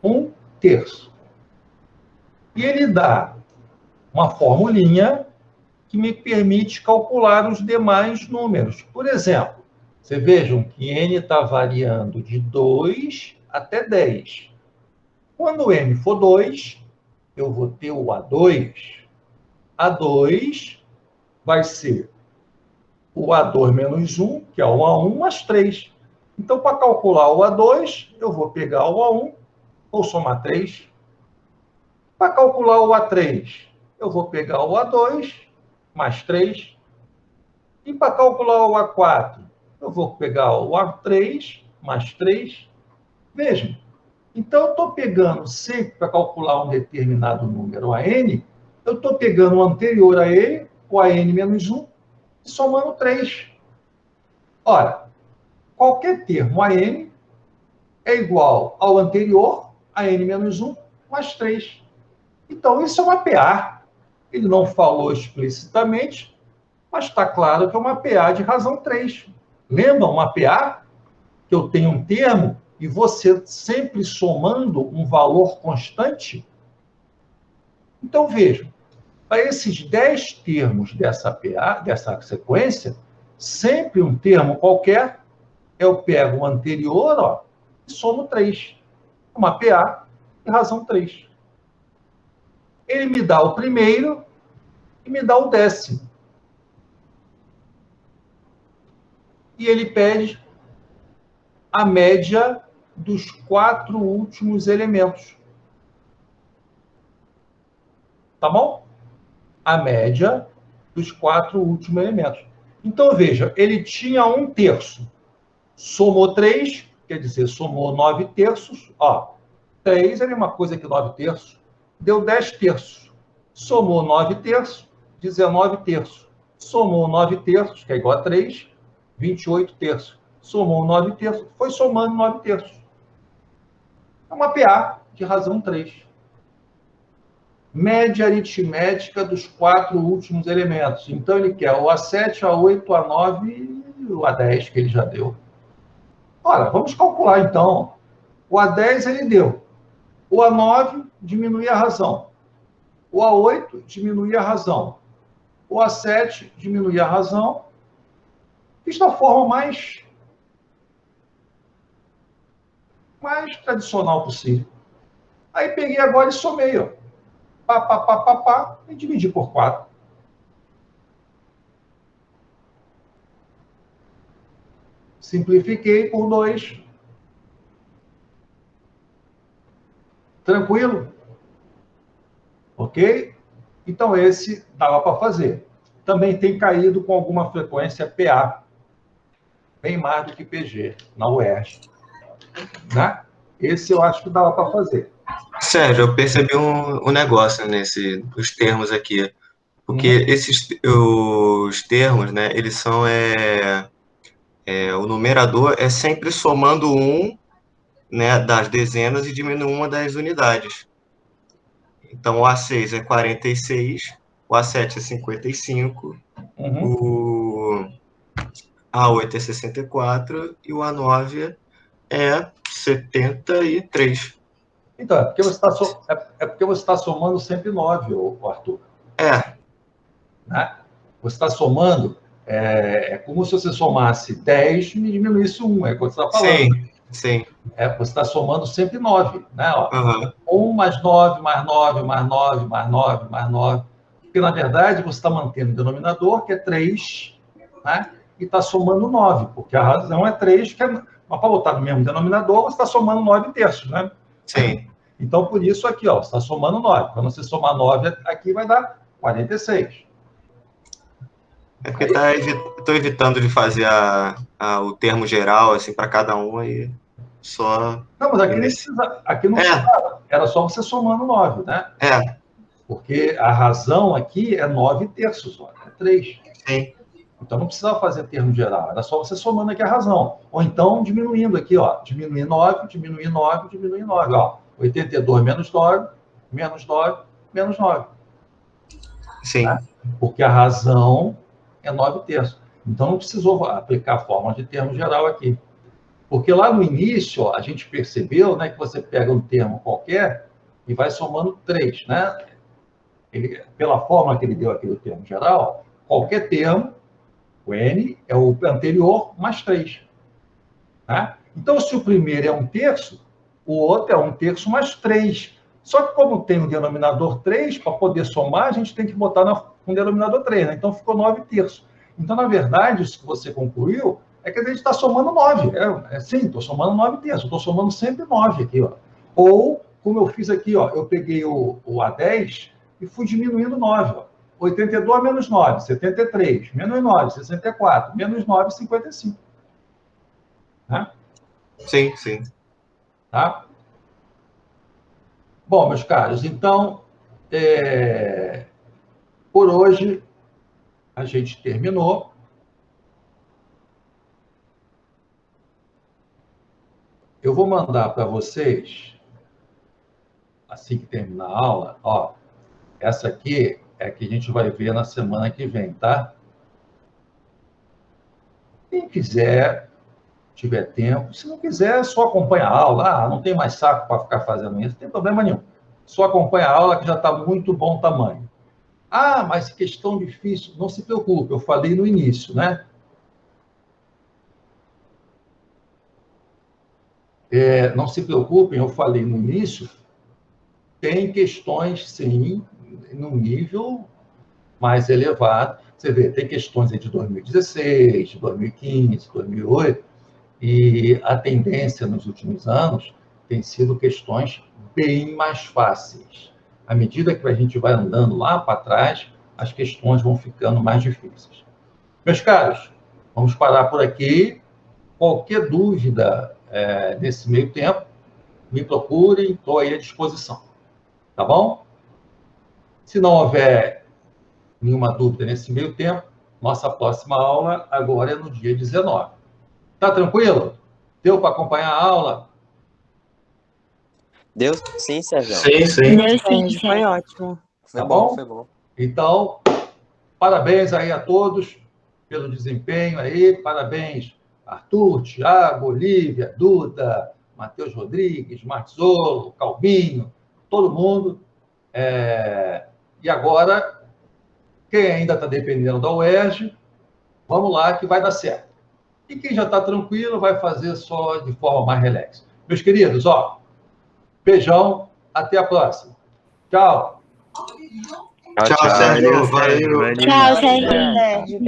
1/3. E ele dá uma formulinha que me permite calcular os demais números. Por exemplo, vocês vejam que n está variando de 2 até 10. Quando n for 2, eu vou ter o A2. A2 vai ser o A2 menos 1, que é o A1, mais 3. Então, para calcular o A2, eu vou pegar o A1, vou somar 3. Para calcular o A3, eu vou pegar o A2, mais 3. E para calcular o A4, eu vou pegar o A3, mais 3. Vejam. Então, eu estou pegando sempre para calcular um determinado número AN, eu estou pegando o anterior a ele, o AN menos 1, e somando 3. Ora, qualquer termo AN é igual ao anterior, AN menos 1, mais 3. Então, isso é uma PA. Ele não falou explicitamente, mas está claro que é uma PA de razão 3. Lembra uma PA? Que eu tenho um termo e você sempre somando um valor constante? Então, vejam, para esses 10 termos dessa PA, dessa sequência, sempre um termo qualquer, eu pego o anterior, ó, e somo 3. Uma PA de razão 3. Ele me dá o primeiro e me dá o 10º. E ele pede a média dos 4 últimos elementos. Tá bom? A média dos 4 últimos elementos. Então, veja, ele tinha 1/3. Somou 3, quer dizer, somou 9/3. Ó, 3 é a mesma coisa que 9/3. Deu 10/3. Somou 9/3, 19/3. Somou 9/3, que é igual a 3, 28/3. Somou 9/3, foi somando 9/3. É uma PA de razão 3. Média aritmética dos 4 últimos elementos. Então, ele quer o A7, A8, A9 e o A10, que ele já deu. Ora, vamos calcular, então. O A10 ele deu. O A9 diminui a razão. O A8 diminui a razão. O A7 diminui a razão. Fiz da forma mais tradicional possível. Aí peguei agora e somei, ó. E dividi por 4. Simplifiquei por 2. Tranquilo? Ok? Então, esse dava para fazer. Também tem caído com alguma frequência PA. Bem mais do que PG, na UERJ. Né? Esse eu acho que dava para fazer. Sérgio, eu percebi um negócio nos termos aqui. Porque os termos, né, eles são... o numerador é sempre somando 1, né, das dezenas e diminuindo uma das unidades. Então, o A6 é 46, o A7 é 55, o A8 é 64 e o A9 é 73. Então, é porque você está somando sempre 9, Arthur. Né? Você está somando, é como se você somasse 10 e diminuísse 1, é o que você está falando. Sim. Você está somando sempre 9, né? Ó, 1 mais 9, mais 9, mais 9, mais 9, mais 9. Porque, na verdade, você está mantendo o denominador, que é 3, né? E está somando 9, porque a razão é 3, mas para botar no mesmo denominador, você está somando 9/3, né? Sim. Então, por isso aqui, ó, você está somando 9. Quando você somar 9 aqui, vai dar 46. É porque estou evitando de fazer o termo geral, assim, para cada um, aí só... Não, mas aqui não precisava. Era só você somando 9, né? Porque a razão aqui é 9/3, ó, é 3. Sim. Então não precisava fazer termo geral, era só você somando aqui a razão. Ou então diminuindo aqui, ó, diminuir 9, diminuir 9, diminuir 9, ó. 82 menos 9, menos 9, menos 9. Sim. Tá? Porque a razão é 9/3. Então não precisou aplicar a fórmula de termo geral aqui. Porque lá no início, ó, a gente percebeu, né, que você pega um termo qualquer e vai somando 3, né? Pela fórmula que ele deu aqui do termo geral, qualquer termo, o N é o anterior mais 3. Tá? Então, se o primeiro é 1/3, o outro é 1/3 mais 3. Só que como tem o denominador 3, para poder somar, a gente tem que botar no denominador 3, né? Então ficou 9/3. Então, na verdade, isso que você concluiu é que a gente está somando 9. Sim, estou somando 9/3. Estou somando sempre 9 aqui, ó. Ou, como eu fiz aqui, ó, eu peguei o A10 e fui diminuindo 9, ó. 82 menos 9, 73. Menos 9, 64. Menos 9, 55. Tá? Sim, sim. Tá? Bom, meus caros, então, por hoje, a gente terminou. Eu vou mandar para vocês, assim que terminar a aula, ó, essa aqui é a que a gente vai ver na semana que vem, tá? Quem quiser, tiver tempo, se não quiser, só acompanha a aula. Ah, não tem mais saco para ficar fazendo isso, não tem problema nenhum. Só acompanha a aula que já está muito bom tamanho. Ah, mas questão difícil, não se preocupe, eu falei no início, né? Não se preocupem, eu falei no início, tem questões, sim, num nível mais elevado. Você vê, tem questões aí de 2016, de 2015, 2008, e a tendência nos últimos anos tem sido questões bem mais fáceis. À medida que a gente vai andando lá para trás, as questões vão ficando mais difíceis. Meus caros, vamos parar por aqui. Qualquer dúvida nesse meio tempo, me procurem, estou aí à disposição. Tá bom? Se não houver nenhuma dúvida nesse meio tempo, nossa próxima aula agora é no dia 19. Tá tranquilo? Deu para acompanhar a aula? Deu sim, Sérgio. Sim, sim. Deu sim, Foi ótimo. Foi Tá bom, bom? foi bom. Então, parabéns aí a todos pelo desempenho aí. Parabéns, Arthur, Thiago, Olívia, Duda, Matheus Rodrigues, Marzolo, Calbinho, todo mundo. E agora, quem ainda está dependendo da UERJ, vamos lá que vai dar certo. E quem já está tranquilo vai fazer só de forma mais relax. Meus queridos, ó, beijão, até a próxima. Tchau. Tchau, Sérgio. Valeu. Tchau, Sérgio.